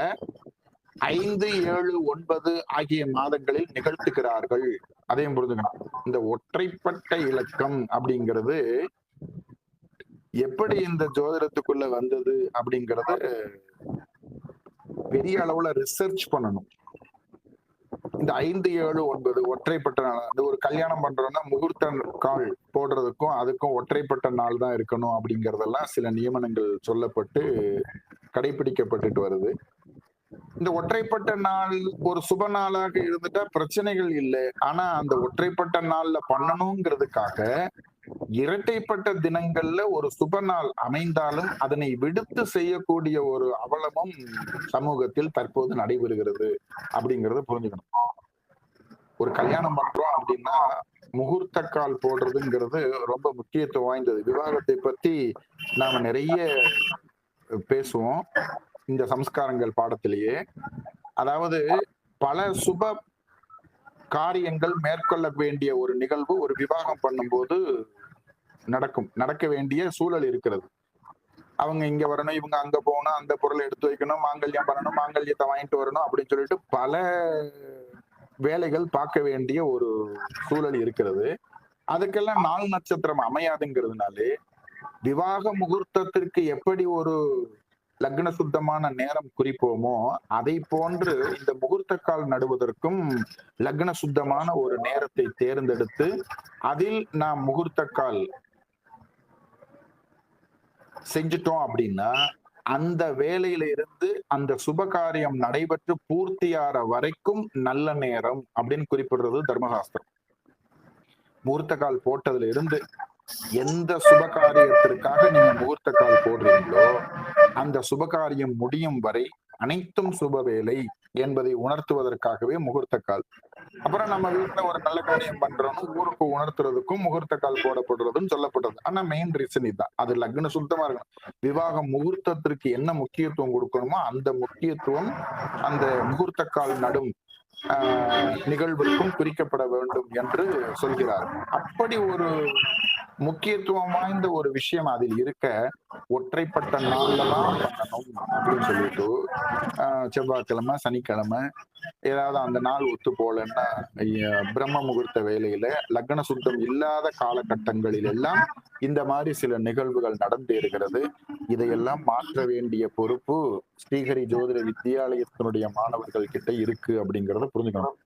[SPEAKER 1] 5, 7, 9 ஆகிய மாதங்களில் நிகழ்த்துகிறார்கள். அதையும் புரிஞ்சுக்கணும். இந்த ஒற்றைப்பட்ட இலக்கம் அப்படிங்கிறது எப்படி இந்த ஜோதிடத்துக்குள்ள வந்தது அப்படிங்கறத பெரிய அளவுல ரிசர்ச் பண்ணணும். இந்த 5, 7, 9 ஒற்றைப்பட்ட நாள், அந்த ஒரு கல்யாணம் பண்றோம்னா முகூர்த்த கால் போடுறதுக்கும் அதுக்கும் ஒற்றைப்பட்ட நாள் தான் இருக்கணும் அப்படிங்கறதெல்லாம் சில நியமனங்கள் சொல்லப்பட்டு கடைபிடிக்கப்பட்டுட்டு வருது. இந்த ஒற்றைப்பட்ட நாள் ஒரு சுப நாளாக இருந்துட்டா பிரச்சனைகள் இல்லை. ஆனா அந்த ஒற்றைப்பட்ட நாள்ல பண்ணணுங்கிறதுக்காக இரட்டைப்பட்ட தினங்கள்ல ஒரு சுப நாள் அமைந்தாலும் அதனை விடுத்து செய்யக்கூடிய ஒரு அவலமும் சமூகத்தில் தற்போது நடைபெறுகிறது அப்படிங்கறத புரிஞ்சுக்கணும். ஒரு கல்யாணம் பண்றோம் அப்படின்னா முகூர்த்த கால் போடுறதுங்கிறது ரொம்ப முக்கியத்துவம் வாய்ந்தது. விவாகத்தை பத்தி நாம நிறைய பேசுவோம் இந்த சம்ஸ்காரங்கள் பாடத்திலேயே. அதாவது பல சுப காரியங்கள் மேற்கொள்ள வேண்டிய ஒரு நிகழ்வு ஒரு விவாகம் பண்ணும்போது நடக்க வேண்டிய சூழல் இருக்கிறது. அவங்க இங்க வரணும், இவங்க அங்க போகணும், அந்த பொருளை எடுத்து வைக்கணும், மாங்கல்யம் பண்ணணும், மாங்கல்யத்தை வாங்கிட்டு வரணும் அப்படின்னு சொல்லிட்டு பல வேலைகள் பார்க்க வேண்டிய ஒரு சூழல் இருக்கிறது. அதுக்கெல்லாம் நாள் நட்சத்திரம் அமையாதுங்கிறதுனாலே விவாக முகூர்த்தத்திற்கு எப்படி ஒரு லக்ன சுத்தமான நேரம் குறிப்போமோ அதை போன்று இந்த முகூர்த்த கால் நடுவதற்கும் லக்ன சுத்தமான ஒரு நேரத்தை தேர்ந்தெடுத்து அதில் நாம் முகூர்த்த கால் செஞ்சிட்டோம் அப்படின்னா அந்த வேலையில இருந்து அந்த சுபகாரியம் நடைபெற்று பூர்த்தியாற வரைக்கும் நல்ல நேரம் அப்படின்னு குறிப்பிடுறது தர்மசாஸ்திரம். முகூர்த்த கால் போட்டதுல இருந்து எந்த சுபகாரியத்திற்காக நீங்க முகூர்த்த கால் போடுறீங்களோ அந்த சுபகாரியம் முடியும் வரை அனைத்தும் சுப வேலை என்பதை உணர்த்துவதற்காகவே முகூர்த்த கால். அப்புறம் நம்ம வீட்டுல ஒரு நல்ல காரியம் பண்றோம்னு ஊருக்கு உணர்த்துறதுக்கும் முகூர்த்த கால் போடப்படுறதுன்னு சொல்லப்படுறது. ஆனா மெயின் ரீசன் இதுதான். அது லக்ன சுத்தமா இருக்கணும். விவாக முகூர்த்தத்திற்கு என்ன முக்கியத்துவம் கொடுக்கணுமோ அந்த முக்கியத்துவம் அந்த முகூர்த்த கால் நடும் நிகழ்வுக்கும் குறிக்கப்பட வேண்டும் என்று சொல்கிறார். அப்படி ஒரு முக்கியத்துவம் வாய்ந்த ஒரு விஷயம் அதில் இருக்க ஒற்றைப்பட்ட நாள்ல தான் பண்ணணும் அப்படின்னு சொல்லிட்டு செவ்வாய்க்கிழமை, சனிக்கிழமை ஏதாவது அந்த நாள் ஒத்து போலன்னா பிரம்ம முகூர்த்த வேலையில லக்ன சுத்தம் இல்லாத காலகட்டங்களில் எல்லாம் இந்த மாதிரி சில நிகழ்வுகள் நடந்து இருக்கிறது. இதையெல்லாம் மாற்ற வேண்டிய பொறுப்பு ஸ்ரீஹரி ஜோதிட வித்யாலயத்தினுடைய மாணவர்கள் கிட்ட இருக்கு அப்படிங்கறத புரிஞ்சுக்கணும்.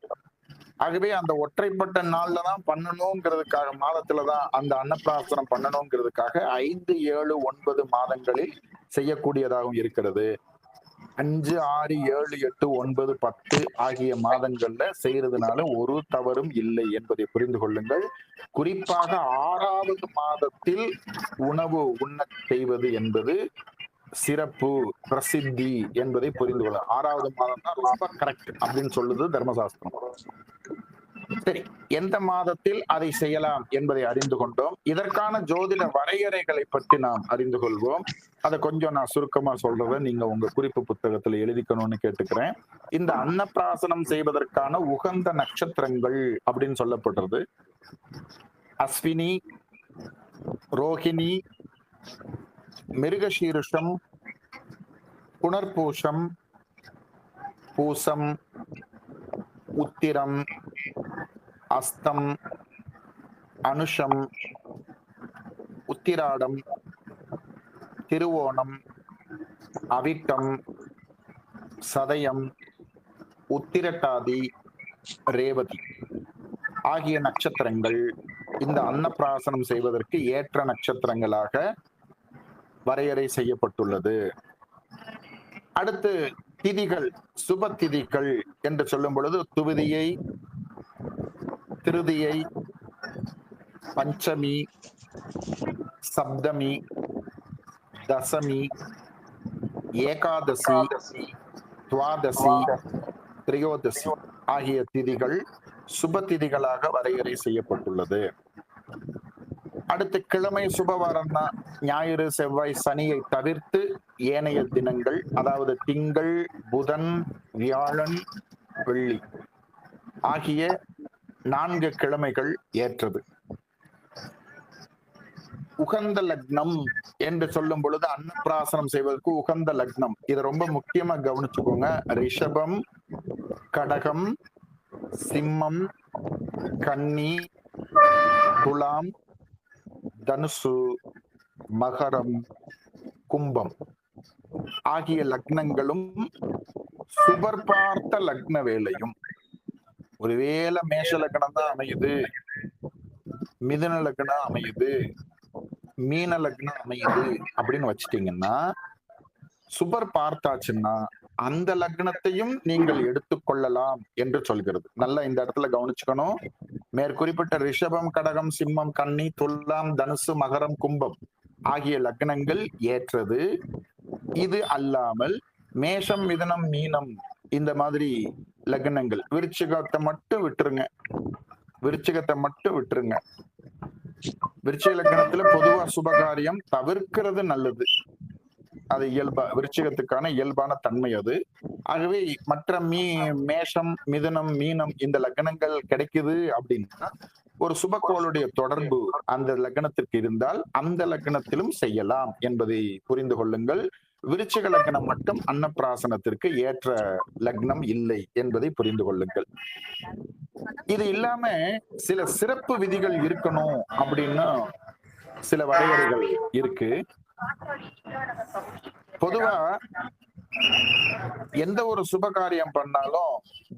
[SPEAKER 1] ஆகவே அந்த ஒற்றைப்பட்ட நாள்ல தான் பண்ணணுங்கிறதுக்காக, மாதத்துலதான் அந்த அன்னப்பிராசனம் பண்ணணுங்கிறதுக்காக 5, 7, 9 மாதங்களில் செய்யக்கூடியதாகவும் இருக்கிறது. 5, 6, 7, 8, 9, 10 ஆகிய மாதங்கள்ல செய்யறதுனால ஒரு தவறும் இல்லை என்பதை புரிந்து கொள்ளுங்கள். குறிப்பாக 6வது மாதத்தில் உணவு உண்ண செய்வது என்பது சிறப்பு, பிரசித்தி என்பதை புரிந்து கொள்ள. 6வது மாதம் தான் ரொம்ப கரெக்ட் அப்படின்னு சொல்லுது தர்மசாஸ்திரம். சரி, எந்த மாதத்தில் அதை செய்யலாம் என்பதை அறிந்து கொண்டோம். இதற்கான ஜோதிட வரையறைகளை பற்றி நாம் அறிந்து கொள்வோம். அதை கொஞ்சம் நான் சுருக்கமா சொல்றத நீங்க உங்க குறிப்பு புத்தகத்துல எழுதிக்கணும்னு கேட்டுக்கிறேன். இந்த அன்னப்பிராசனம் செய்வதற்கான உகந்த நட்சத்திரங்கள் அப்படின்னு சொல்லப்படுறது அஸ்வினி, ரோஹிணி, மிருகசீருஷம், புனர்பூஷம், பூசம், உத்திரம், அஸ்தம், அனுஷம், உத்திராடம், திருவோணம், அவிட்டம், சதயம், உத்திரட்டாதி, ரேவதி ஆகிய நட்சத்திரங்கள் இந்த அன்னப்பிராசனம் செய்வதற்கு ஏற்ற நட்சத்திரங்களாக வரையறை செய்யப்பட்டுள்ளது. அடுத்து திதிகள், சுப திதிகள் என்று சொல்லும் பொழுது துவிதியை, திருதியை, பஞ்சமி, சப்தமி, தசமி, ஏகாதசி, துவாதசி, திரையோதசி ஆகிய திதிகள் சுப திதிகளாக வரையறை செய்யப்பட்டுள்ளது. அடுத்து கிழமை சுபவாரம் தான். ஞாயிறு, செவ்வாய், சனியை தவிர்த்து ஏனைய தினங்கள், அதாவது திங்கள், புதன், வியாழன், வெள்ளி ஆகிய 4 கிழமைகள் ஏற்றது. உகந்த லக்னம் என்று சொல்லும் பொழுது அன்னப்பிராசனம் செய்வதற்கு உகந்த லக்னம், இதை ரொம்ப முக்கியமா கவனிச்சுக்கோங்க. ரிஷபம், கடகம், சிம்மம், கன்னி, துலாம், தனுசு, மகரம், கும்பம் ஆகிய லக்னங்களும் சுபர் பார்த்த லக்ன வேலையும். ஒருவேளை மேஷ லக்னம் தான் அமையுது, மிதுன லக்னம் அமையுது, மீன லக்னம் அமையுது அப்படின்னு வச்சிட்டீங்கன்னா, சுபர் பார்த்தாச்சுன்னா அந்த லக்னத்தையும் நீங்கள் எடுத்துக்கொள்ளலாம் என்று சொல்கிறது. நல்லா இந்த இடத்துல கவனிச்சுக்கணும். மேற்குறிப்பிட்ட ரிஷபம், கடகம், சிம்மம், கன்னி, துலாம், தனுசு, மகரம், கும்பம் ஆகிய லக்னங்கள் ஏற்றது. இது அல்லாமல் மேஷம், மிதுனம், மீனம் இந்த மாதிரி லக்னங்கள், விருச்சிகத்தை மட்டும் விட்டுருங்க. விருச்சிகத்தை மட்டும் விட்டுருங்க. விருச்சிக லக்னத்துல பொதுவா சுபகாரியம் தவிர்க்கிறது நல்லது. அது இயல்பா, விருச்சிகத்துக்கான இயல்பான தன்மை அது. ஆகவே மற்ற மேஷம், மிதுனம், மீனம் இந்த லக்னங்கள் கிடைக்குது அப்படின்னா ஒரு சுபக்கோளுடைய தொடர்பு அந்த லக்னத்திற்கு இருந்தால் அந்த லக்னத்திலும் செய்யலாம் என்பதை புரிந்து கொள்ளுங்கள். விருச்சிக லக்னம் மட்டும் அன்னப்பிராசனத்திற்கு ஏற்ற லக்னம் இல்லை என்பதை புரிந்து கொள்ளுங்கள். இது இல்லாம சில சிறப்பு விதிகள் இருக்கணும் அப்படின்னு சில வரையறைகள் இருக்கு. பொதுவா எந்த ஒரு சுபகாரியம் பண்ணாலும்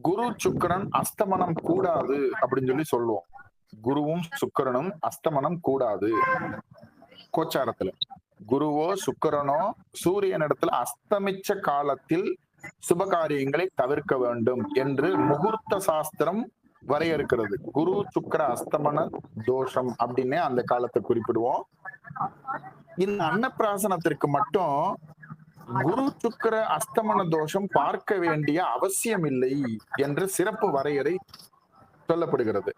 [SPEAKER 1] குரு சுக்கிரன் அஸ்தமனம் கூடாது அப்படின்னு சொல்லி சொல்லுவோம். குருவும் சுக்கிரனும் அஸ்தமனம் கூடாது. கோச்சாரத்துல குருவோ சுக்கிரனோ சூரியன் இடத்துல அஸ்தமிச்ச காலத்தில் சுபகாரியங்களை தவிர்க்க வேண்டும் என்று முகூர்த்த சாஸ்திரம் வரையறுக்கிறது. குரு சுக்கிர அஸ்தமன தோஷம் அப்படின்னு அந்த காலத்தை குறிப்பிடுவோம். இந்த அன்னப்பிராசனத்திற்கு மட்டும் குரு சுக்கிர அஸ்தமன தோஷம் பார்க்க வேண்டிய அவசியம் இல்லை என்று சிறப்பு வரையறை சொல்லப்படுகிறது.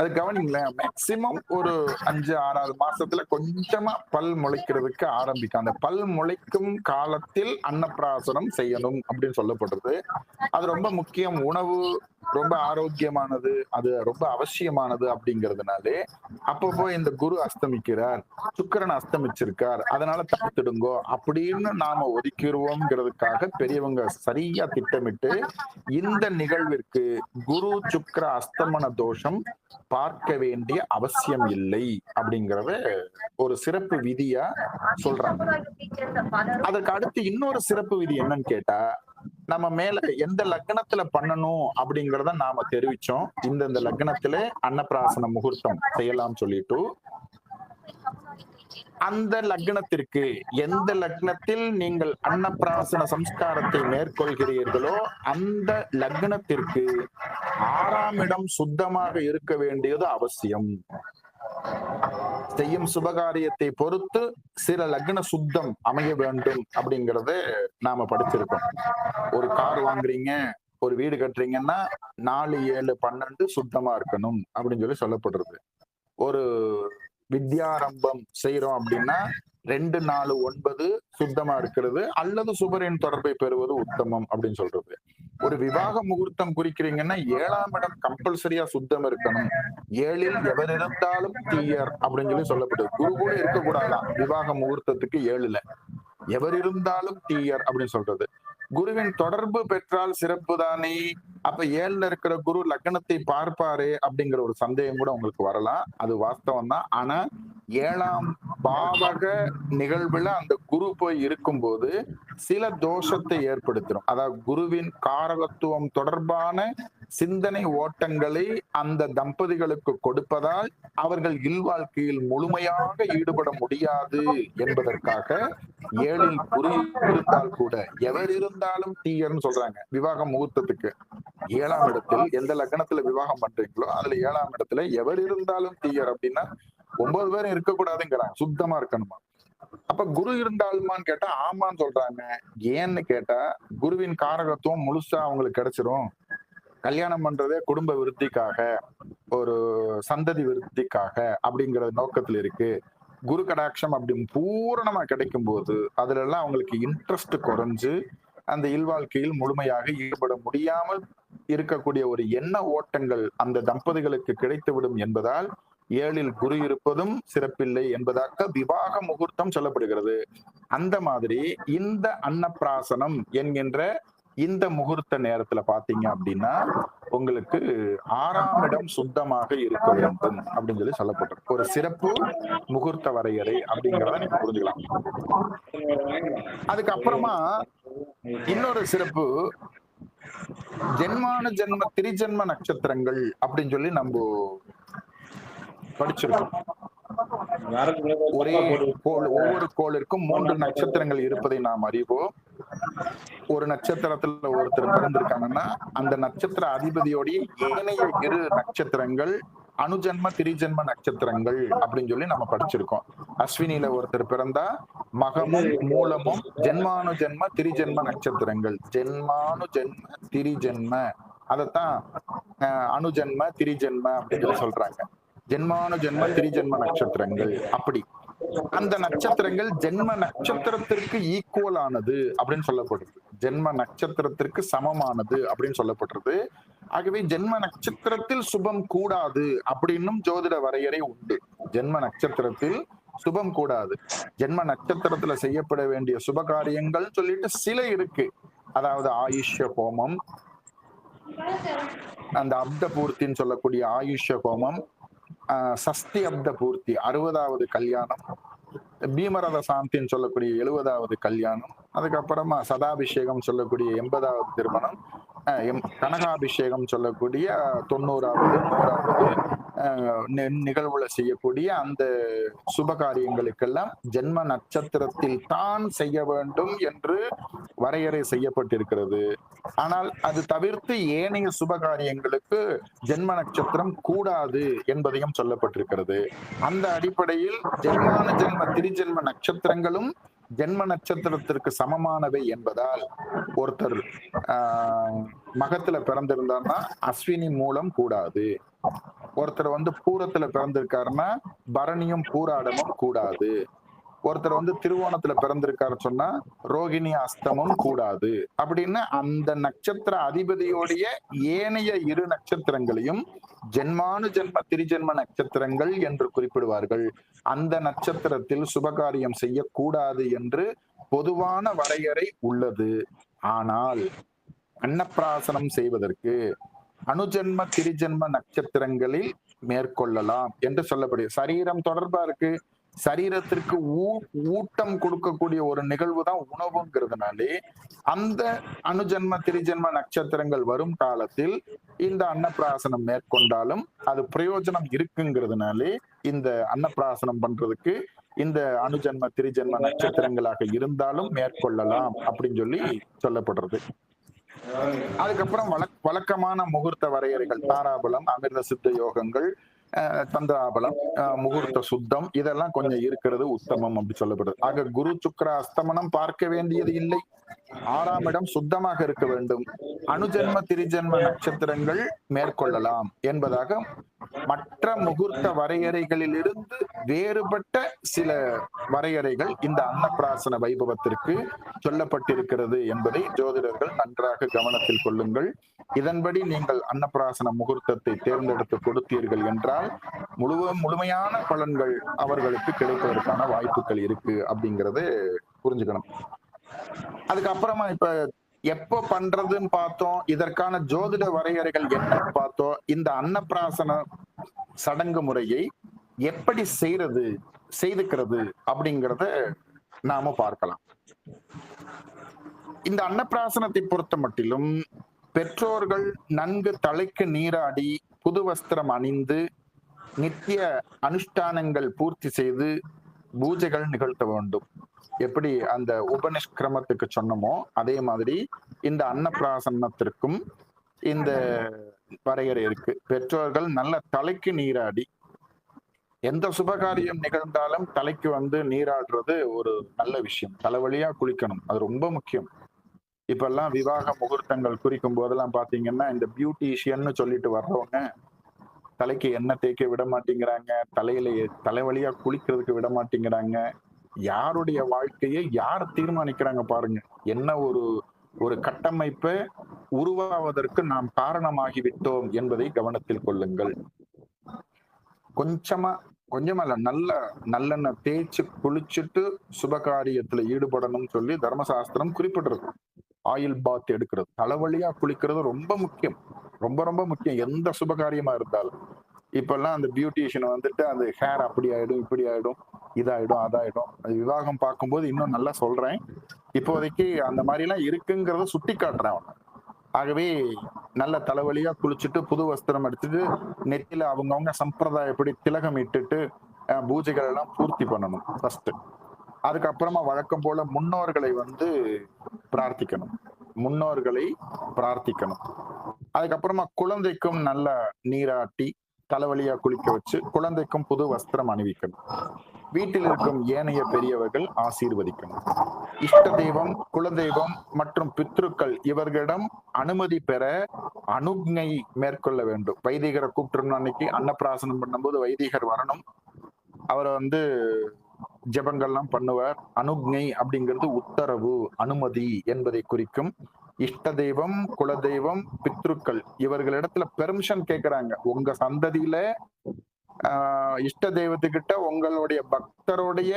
[SPEAKER 1] அது கவனிங்களேன். மேக்சிமம் ஒரு 5-6 மாசத்துல கொஞ்சமா பல் முளைக்கிறதுக்கு ஆரம்பிக்கும். அந்த பல் முளைக்கும் காலத்தில் அன்னப்பிராசனம் செய்யணும் அப்படின்னு சொல்லப்படுறது. அது ரொம்ப முக்கியம். உணவு ரொம்ப ஆரோக்கியமானது, அது ரொம்ப அவசியமானது அப்படிங்கிறதுனாலே அப்பப்போ இந்த குரு அஸ்தமிக்கிறார், சுக்கிரன் அஸ்தமிச்சிருக்கார், அதனால தடுத்துடுங்கோ அப்படின்னு நாம ஒதுக்கிடுவோம்ங்கிறதுக்காக பெரியவங்க சரியா திட்டமிட்டு இந்த நிகழ்விற்கு குரு சுக்கிர அஸ்தமன தோஷம் பார்க்க வேண்டிய அவசியம் இல்லை அப்படிங்கறத ஒரு சிறப்பு விதியா சொல்றாங்க. அதற்கு அடுத்து இன்னொரு சிறப்பு விதி என்னன்னு கேட்டா, நம்ம மேல எந்த லக்னத்துல பண்ணணும் அப்படிங்கறத நாம தெரிவிச்சோம். இந்த லக்னத்துல அன்னப்பிராசன முகூர்த்தம் செய்யலாம் சொல்லிட்டு, அந்த லக்னத்திற்கு எந்த லக்னத்தில் நீங்கள் அன்னப்பிராசன சம்ஸ்காரத்தை மேற்கொள்கிறீர்களோ அந்த லக்னத்திற்கு 6ஆம் இடம் சுத்தமாக இருக்க வேண்டியது அவசியம். செய்யும் சுபகாரியத்தை பொறுத்து சில லக்ன சுத்தம் அமைய வேண்டும் அப்படிங்கறத நாம படிச்சிருக்கோம். ஒரு கார் வாங்குறீங்க, ஒரு வீடு கட்டுறீங்கன்னா 4, 7, 12 சுத்தமா இருக்கணும் அப்படின்னு சொல்லி சொல்லப்படுறது. ஒரு வித்யாரம்பம் செய்யறோம் அப்படின்னா 2, 4, 9 சுத்தமா இருக்கிறது அல்லது சுபரின் தொடர்பை பெறுவது உத்தமம் அப்படின்னு சொல்றது. ஒரு விவாக முகூர்த்தம் குறிக்கிறீங்கன்னா 7ஆம் இடம் கம்பல்சரியா சுத்தம் இருக்கணும். 7ல் எவர் இருந்தாலும் தீயர் அப்படின்னு சொல்லி சொல்லப்படுது. குரு கூட இருக்கக்கூடாதான் விவாக முகூர்த்தத்துக்கு 7ல. எவர் இருந்தாலும் தீயர் அப்படின்னு சொல்றது. குருவின் தொடர்பு பெற்றால் சிறப்பு தானே, அப்ப 7ல இருக்கிற குரு லக்னத்தை பார்ப்பாரு அப்படிங்கிற ஒரு சந்தேகம் கூட உங்களுக்கு வரலாம். அது வாஸ்தவம் தான். ஆனா 7ஆம் பாவக நிகழ்வுல அந்த குரு போய் இருக்கும்போது சில தோஷத்தை ஏற்படுத்திடும். அதாவது குருவின் காரகத்துவம் தொடர்பான சிந்தனை ஓட்டங்களை அந்த தம்பதிகளுக்கு கொடுப்பதால் அவர்கள் இல்வாழ்க்கையில் முழுமையாக ஈடுபட முடியாது என்பதற்காக 7ல் குரு இருந்தால் கூட எவர் இருந்தாலும் தீயர்னு சொல்றாங்க விவாக முகூர்த்தத்துக்கு. 7ஆம் இடத்தில் எந்த லக்னத்துல விவாகம் பண்றீங்களோ அதுல 7ஆம் இடத்துல எவர் இருந்தாலும் தீயர் அப்படின்னா 9 பேரும் இருக்கக்கூடாதுங்கிறாங்க, சுத்தமா இருக்கணுமா. அப்ப குரு இருந்தாலுமான்னு கேட்டா ஆமான்னு சொல்றாங்க. ஏன்னு கேட்டா குருவின் காரகத்துவம் முழுசா அவங்களுக்கு கிடைச்சிரும். கல்யாணம் பண்றதே குடும்ப விருத்திக்காக, ஒரு சந்ததி விருத்திக்காக அப்படிங்கிற நோக்கத்துல இருக்கு. குரு கடாட்சம் அப்படி பூரணமா கிடைக்கும் போது அதுல எல்லாம் அவங்களுக்கு இன்ட்ரெஸ்ட் குறைஞ்சு அந்த இல்வாழ்க்கையில் முழுமையாக ஈடுபட முடியாமல் இருக்கக்கூடிய ஒரு எண்ண ஓட்டங்கள் அந்த தம்பதிகளுக்கு கிடைத்துவிடும் என்பதால் 7ல் குரு இருப்பதும் சிறப்பில்லை என்பதாக விவாக முகூர்த்தம் சொல்லப்படுகிறது. அந்த மாதிரி இந்த அன்னப்பிராசனம் என்கின்ற இந்த முகூர்த்த நேரத்துல பாத்தீங்க அப்படின்னா உங்களுக்கு 6ஆம் இடம் சுத்தமாக இருக்க வேண்டும் அப்படின்னு சொல்லி சொல்லப்பட்டிருக்கு. ஒரு சிறப்பு முகூர்த்த வரையறை அப்படிங்கிறத நீங்க புரிஞ்சுக்கலாம். அதுக்கப்புறமா இன்னொரு சிறப்பு ஜென்மான ஜென்ம திரிஜென்ம நட்சத்திரங்கள் அப்படின்னு சொல்லி நம்ம படிச்சிருக்கோம். ஒரே கோள், ஒவ்வொரு கோளிற்கும் 3 நட்சத்திரங்கள் இருப்பதை நாம் அறிவோம். ஒரு நட்சத்திரத்துல ஒருத்தர் பிறந்திருக்காங்கன்னா அந்த நட்சத்திர அதிபதியோடைய ஏனைய 2 நட்சத்திரங்கள் அணுஜன்ம திரிஜென்ம நட்சத்திரங்கள் அப்படின்னு சொல்லி நம்ம படிச்சிருக்கோம். அஸ்வினியில ஒருத்தர் பிறந்தா மகமும் மூலமும் ஜென்மானு ஜென்ம திரிஜென்ம நட்சத்திரங்கள். ஜென்மானு ஜென்ம திரிஜென்ம, அதத்தான் அணுஜன்ம திரிஜென்ம அப்படின்னு சொல்லி சொல்றாங்க. ஜென்மானு ஜென்ம திரிஜென்ம நட்சத்திரங்கள். அப்படி அந்த நட்சத்திரங்கள் ஜென்ம நட்சத்திரத்திற்கு ஈக்குவல் ஆனது அப்படின்னு சொல்லப்படுது. ஜென்ம நட்சத்திரத்திற்கு சமமானது அப்படின்னு சொல்லப்படுறது. ஆகவே ஜென்ம நட்சத்திரத்தில் சுபம் கூடாது அப்படின்னும் ஜோதிட வரையறை உண்டு. ஜென்ம நட்சத்திரத்தில் சுபம் கூடாது. ஜென்ம நட்சத்திரத்துல செய்யப்பட வேண்டிய சுப காரியங்கள் சொல்லிட்டு சில இருக்கு. அதாவது ஆயுஷ்ய ஹோமம், அந்த அப்த பூர்த்தின்னு சொல்லக்கூடிய ஆயுஷ்ய ஹோமம், சஷ்டி அப்த பூர்த்தி 60வது கல்யாணம், பீமரத சாந்தின்னு சொல்லக்கூடிய 70வது கல்யாணம், அதுக்கப்புறமா சதாபிஷேகம் சொல்லக்கூடிய 80வது திருமணம், கனகாபிஷேகம் சொல்லக்கூடிய 90வது 100வது நிகழ்வுல செய்யக்கூடிய அந்த சுப காரியங்களுக்கெல்லாம் ஜென்ம நட்சத்திரத்தில் தான் செய்ய வேண்டும் என்று வரையறை செய்யப்பட்டிருக்கிறது. ஆனால் அது தவிர்த்து ஏனைய சுப காரியங்களுக்கு ஜென்ம நட்சத்திரம் கூடாது என்பதையும் சொல்லப்பட்டிருக்கிறது. அந்த அடிப்படையில் ஜென்மான ஜென்ம திரிஜென்ம நட்சத்திரங்களும் ஜென்ம நட்சத்திரத்திற்கு சமமானவை என்பதால் ஒருத்தர் மகத்துல பிறந்திருந்தார்னா அஸ்வினி மூலம் கூடாது. ஒருத்தர் பூரத்துல பிறந்திருக்காருன்னா பரணியும் பூராடமும் கூடாது. ஒருத்தர் திருவோணத்துல பிறந்திருக்காரு சொன்னா ரோகிணி அஸ்தமும் கூடாது. அப்படின்னு அந்த நட்சத்திர அதிபதியோடைய ஏனைய 2 நட்சத்திரங்களையும் ஜென்மானு ஜென்ம திரிஜென்ம நட்சத்திரங்கள் என்று குறிப்பிடுவார்கள். அந்த நட்சத்திரத்தில் சுபகாரியம் செய்யக்கூடாது என்று பொதுவான வரையறை உள்ளது. ஆனால் அன்னப்பிராசனம் செய்வதற்கு அணுஜென்ம திரிஜென்ம நட்சத்திரங்களில் மேற்கொள்ளலாம் என்று சொல்லப்படுது. சரீரம் தொடர்பா இருக்கு. சரீரத்திற்கு ஊட்டம் கொடுக்கக்கூடிய ஒரு நிகழ்வு தான் உணவுங்கிறதுனாலே அந்த அணுஜென்ம திரிஜென்ம நட்சத்திரங்கள் வரும் காலத்தில் இந்த அன்னப்பிராசனம் மேற்கொண்டாலும் அது பிரயோஜனம் இருக்குங்கிறதுனாலே இந்த அன்னப்பிராசனம் பண்றதுக்கு இந்த அணுஜென்ம திரிஜென்ம நட்சத்திரங்களாக இருந்தாலும் மேற்கொள்ளலாம் அப்படின்னு சொல்லி சொல்லப்படுறது. அதுக்கப்புறம் வழக்கமான முகூர்த்த வரையறைகள், தாராபலம், அமிர்த சித்த யோகங்கள், சந்திராபலம், முகூர்த்த சுத்தம் இதெல்லாம் கொஞ்சம் இருக்கிறது உத்தமம் அப்படி சொல்லப்படுது. ஆக குரு சுக்கிர அஸ்தமனம் பார்க்க வேண்டியது இல்லை. 6ஆம் இடம் சுத்தமாக இருக்க வேண்டும். அணுஜென்ம திரிஜென்ம நட்சத்திரங்கள் மேற்கொள்ளலாம் என்பதாக மற்ற முகூர்த்த வரையறைகளில் இருந்து வேறுபட்ட சில வரையறைகள் இந்த அன்னப்பிராசன வைபவத்திற்கு சொல்லப்பட்டிருக்கிறது என்பதை ஜோதிடர்கள் நன்றாக கவனத்தில் கொள்ளுங்கள். இதன்படி நீங்கள் அன்னப்பிராசன முகூர்த்தத்தை தேர்ந்தெடுத்து கொடுத்தீர்கள் என்றால் முழுமையான பலன்கள் அவர்களுக்கு கிடைப்பதற்கான வாய்ப்புகள் இருக்கு அப்படிங்கறது புரிஞ்சுக்கணும். அதுக்கப்புறமா இப்ப எப்ப பண்றதுன்னு பார்த்தோம், இதற்கான ஜோதிட வரையறைகள் என்னன்னு பார்த்தோம். இந்த அன்னப்பிராசன சடங்கு முறையை எப்படி செய்துக்கிறது அப்படிங்கறத நாம பார்க்கலாம். இந்த அன்னப்பிராசனத்தை பொறுத்த மட்டிலும் பெற்றோர்கள் நன்கு தலைக்கு நீராடி புது வஸ்திரம் அணிந்து நித்திய அனுஷ்டானங்கள் பூர்த்தி செய்து பூஜைகள் நிகழ்த்த வேண்டும். எப்படி அந்த உபநிஷ்கிரமத்துக்கு சொன்னமோ அதே மாதிரி இந்த அன்னப்பிராசனத்திற்கும் இந்த வரையறை இருக்கு. பெற்றோர்கள் நல்ல தலைக்கு நீராடி, எந்த சுபகாரியம் நிகழ்ந்தாலும் தலைக்கு நீராடுறது ஒரு நல்ல விஷயம். தலைவலியா குளிக்கணும், அது ரொம்ப முக்கியம். இப்ப எல்லாம் விவாக முகூர்த்தங்கள் குறிக்கும் போதெல்லாம் பாத்தீங்கன்னா இந்த பியூட்டிஷியன்னு சொல்லிட்டு வர்றவங்க தலைக்கு எண்ணெய் தேய்க்க விட மாட்டேங்கிறாங்க, தலைவலியா குளிக்கிறதுக்கு விட மாட்டேங்கிறாங்க. யாருடைய வாழ்க்கையை யார் தீர்மானிக்கிறாங்க பாருங்க. என்ன ஒரு கட்டமைப்பை உருவாவதற்கு நாம் காரணமாகி விட்டோம் என்பதை கவனத்தில் கொள்ளுங்கள். கொஞ்சமா இல்ல, நல்லெண்ணெய் தேய்ச்சி குளிச்சுட்டு சுபகாரியத்துல ஈடுபடணும்னு சொல்லி தர்மசாஸ்திரம் குறிப்பிடுறது. ஆயில் பாத் எடுக்கிறது, தலைவலியா குளிக்கிறது ரொம்ப முக்கியம், ரொம்ப ரொம்ப முக்கியம் எந்த சுபகாரியமா இருந்தாலும். இப்ப எல்லாம் அந்த பியூட்டிஷியன் அந்த ஹேர் அப்படி ஆயிடும், இப்படி ஆயிடும், இதாயிடும், அதாயிடும். அது விவாகம் பார்க்கும்போது இன்னும் நல்லா சொல்றேன். இப்போதைக்கு அந்த மாதிரி எல்லாம் இருக்குங்கிறத சுட்டி காட்டுறேன். ஆகவே நல்ல தலைவலியா குளிச்சுட்டு புது வஸ்திரம் எடுத்துட்டு நெத்தில அவங்கவுங்க சம்பிரதாயப்படி திலகம் இட்டுட்டு பூஜைகள் எல்லாம் பூர்த்தி பண்ணணும் ஃபர்ஸ்ட். அதுக்கப்புறமா வழக்கம் போல முன்னோர்களை பிரார்த்திக்கணும். அதுக்கப்புறமா குழந்தைக்கும் நல்ல நீராட்டி தலைவலியா குளிக்க வச்சு குழந்தைக்கும் புது வஸ்திரம் அணிவிக்கணும். வீட்டில் இருக்கும் ஏனைய பெரியவர்கள் ஆசீர்வதிக்கணும். இஷ்ட தெய்வம், குலதெய்வம் மற்றும் பித்ருக்கள் இவர்களிடம் அனுமதி பெற அனுக்ஞை மேற்கொள்ள வேண்டும். வைதிகரை கூப்பிட்டு அன்னைக்கு அன்னப்பிராசனம் பண்ணும்போது வைதிகர் வரணும். அவரை ஜபங்கள்லாம் பண்ணுவார். அனுக்ஞை அப்படிங்கிறது உத்தரவு, அனுமதி என்பதை குறிக்கும். இஷ்ட தெய்வம், குலதெய்வம், பித்ருக்கள் இவர்களிடத்துல பெர்மிஷன் கேட்கிறாங்க. உங்க சந்ததியில இஷ்ட தெய்வத்துக்கிட்ட உங்களுடைய பக்தருடைய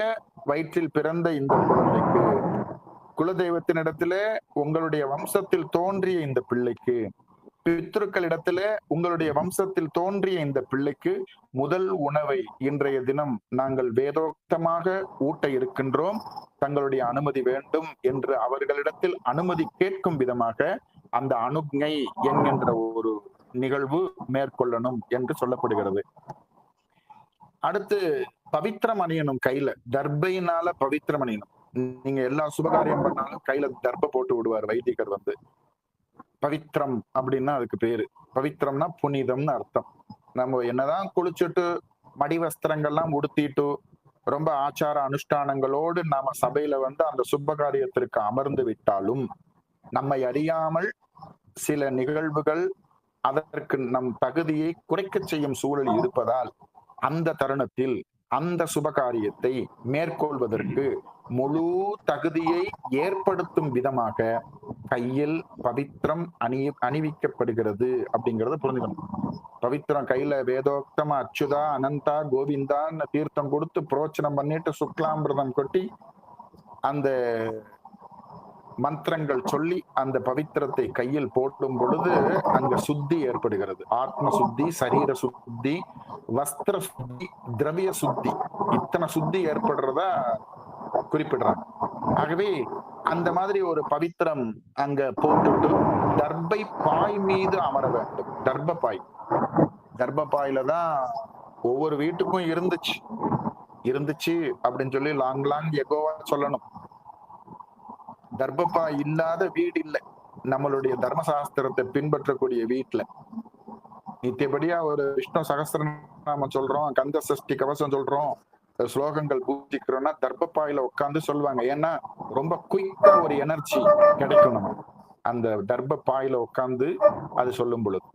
[SPEAKER 1] வயிற்றில் பிறந்த இந்த குழந்தைக்கு, குலதெய்வத்தினிடத்துல உங்களுடைய வம்சத்தில் தோன்றிய இந்த பிள்ளைக்கு, பித்ருக்களிடத்துல உங்களுடைய வம்சத்தில் தோன்றிய இந்த பிள்ளைக்கு முதல் உணவை இன்றைய தினம் நாங்கள் வேதோக்தமாக ஊட்ட இருக்கின்றோம், தங்களுடைய அனுமதி வேண்டும் என்று அவர்களிடத்தில் அனுமதி கேட்கும் விதமாக அந்த அனுக்ஞை என்கின்ற ஒரு நிகழ்வு மேற்கொள்ளணும் என்று சொல்லப்படுகிறது. அடுத்து பவித்திரம் அணியணும். கையில தர்பையினால பவித்திரம் அணியணும். நீங்க எல்லா சுபகாரியம் பண்ணாலும் கையில தர்ப போட்டு விடுவார் வைதிகர். பவித்திரம் அப்படின்னா அதுக்கு பேரு. பவித்திரம்னா புனிதம்னு அர்த்தம். நம்ம என்னதான் குளிச்சுட்டு மடி வஸ்திரங்கள்லாம் உடுத்திட்டு ரொம்ப ஆச்சார அனுஷ்டானங்களோடு நாம சபையில அந்த சுபகாரியத்திற்கு அமர்ந்து விட்டாலும் நம்மை அறியாமல் சில நிகழ்வுகள் அதற்கு நம் தகுதியை குறைக்க செய்யும் சூழல் இருப்பதால் அந்த தருணத்தில் அந்த சுபகாரியத்தை மேற்கொள்வதற்கு முழு தகுதியை ஏற்படுத்தும் விதமாக கையில் பவித்திரம் அணிவிக்கப்படுகிறது அப்படிங்கறத புரிஞ்சுக்கணும். பவித்திரம் கையில வேதோக்தமா அச்சுதா, அனந்தா, கோவிந்தான்னு தீர்த்தம் கொடுத்து புரோச்சனம் பண்ணிட்டு சுக்லாமிரதம் கொட்டி அந்த மந்திரங்கள் சொல்லி அந்த பவித்திரத்தை கையில் போடும் பொழுது அங்க சுத்தி ஏற்படுகிறது. ஆத்ம சுத்தி, சரீர சுத்தி, வஸ்திர சுத்தி, திரவிய சுத்தி, இத்தனை சுத்தி ஏற்படுறதா குறிப்பிடுறாங்க. ஆகவே அந்த மாதிரி ஒரு பவித்திரம் அங்க போட்டுட்டு தர்பை பாய் மீது அமர வேண்டும். தர்பப்பாயில தான் ஒவ்வொரு வீட்டுக்கும் இருந்துச்சு அப்படின்னு சொல்லி லாங் எகோவா சொல்லணும். தர்பப்பாய் இல்லாத வீடு இல்லை நம்மளுடைய தர்மசாஸ்திரத்தை பின்பற்றக்கூடிய வீட்டுல. நித்தியபடியா ஒரு விஷ்ணு சகஸ்ரநாமம் சொல்றோம், கந்த சஷ்டி கவசம் சொல்றோம், ஸ்லோகங்கள் பூஜிக்கிறோம்னா தர்பப்பாயில உட்கார்ந்து சொல்லுவாங்க. ஏன்னா ரொம்ப குயிக்கா ஒரு எனர்ஜி கிடைக்கும் நமக்கு அந்த தர்பப்பாயில உட்கார்ந்து அது சொல்லும் பொழுது.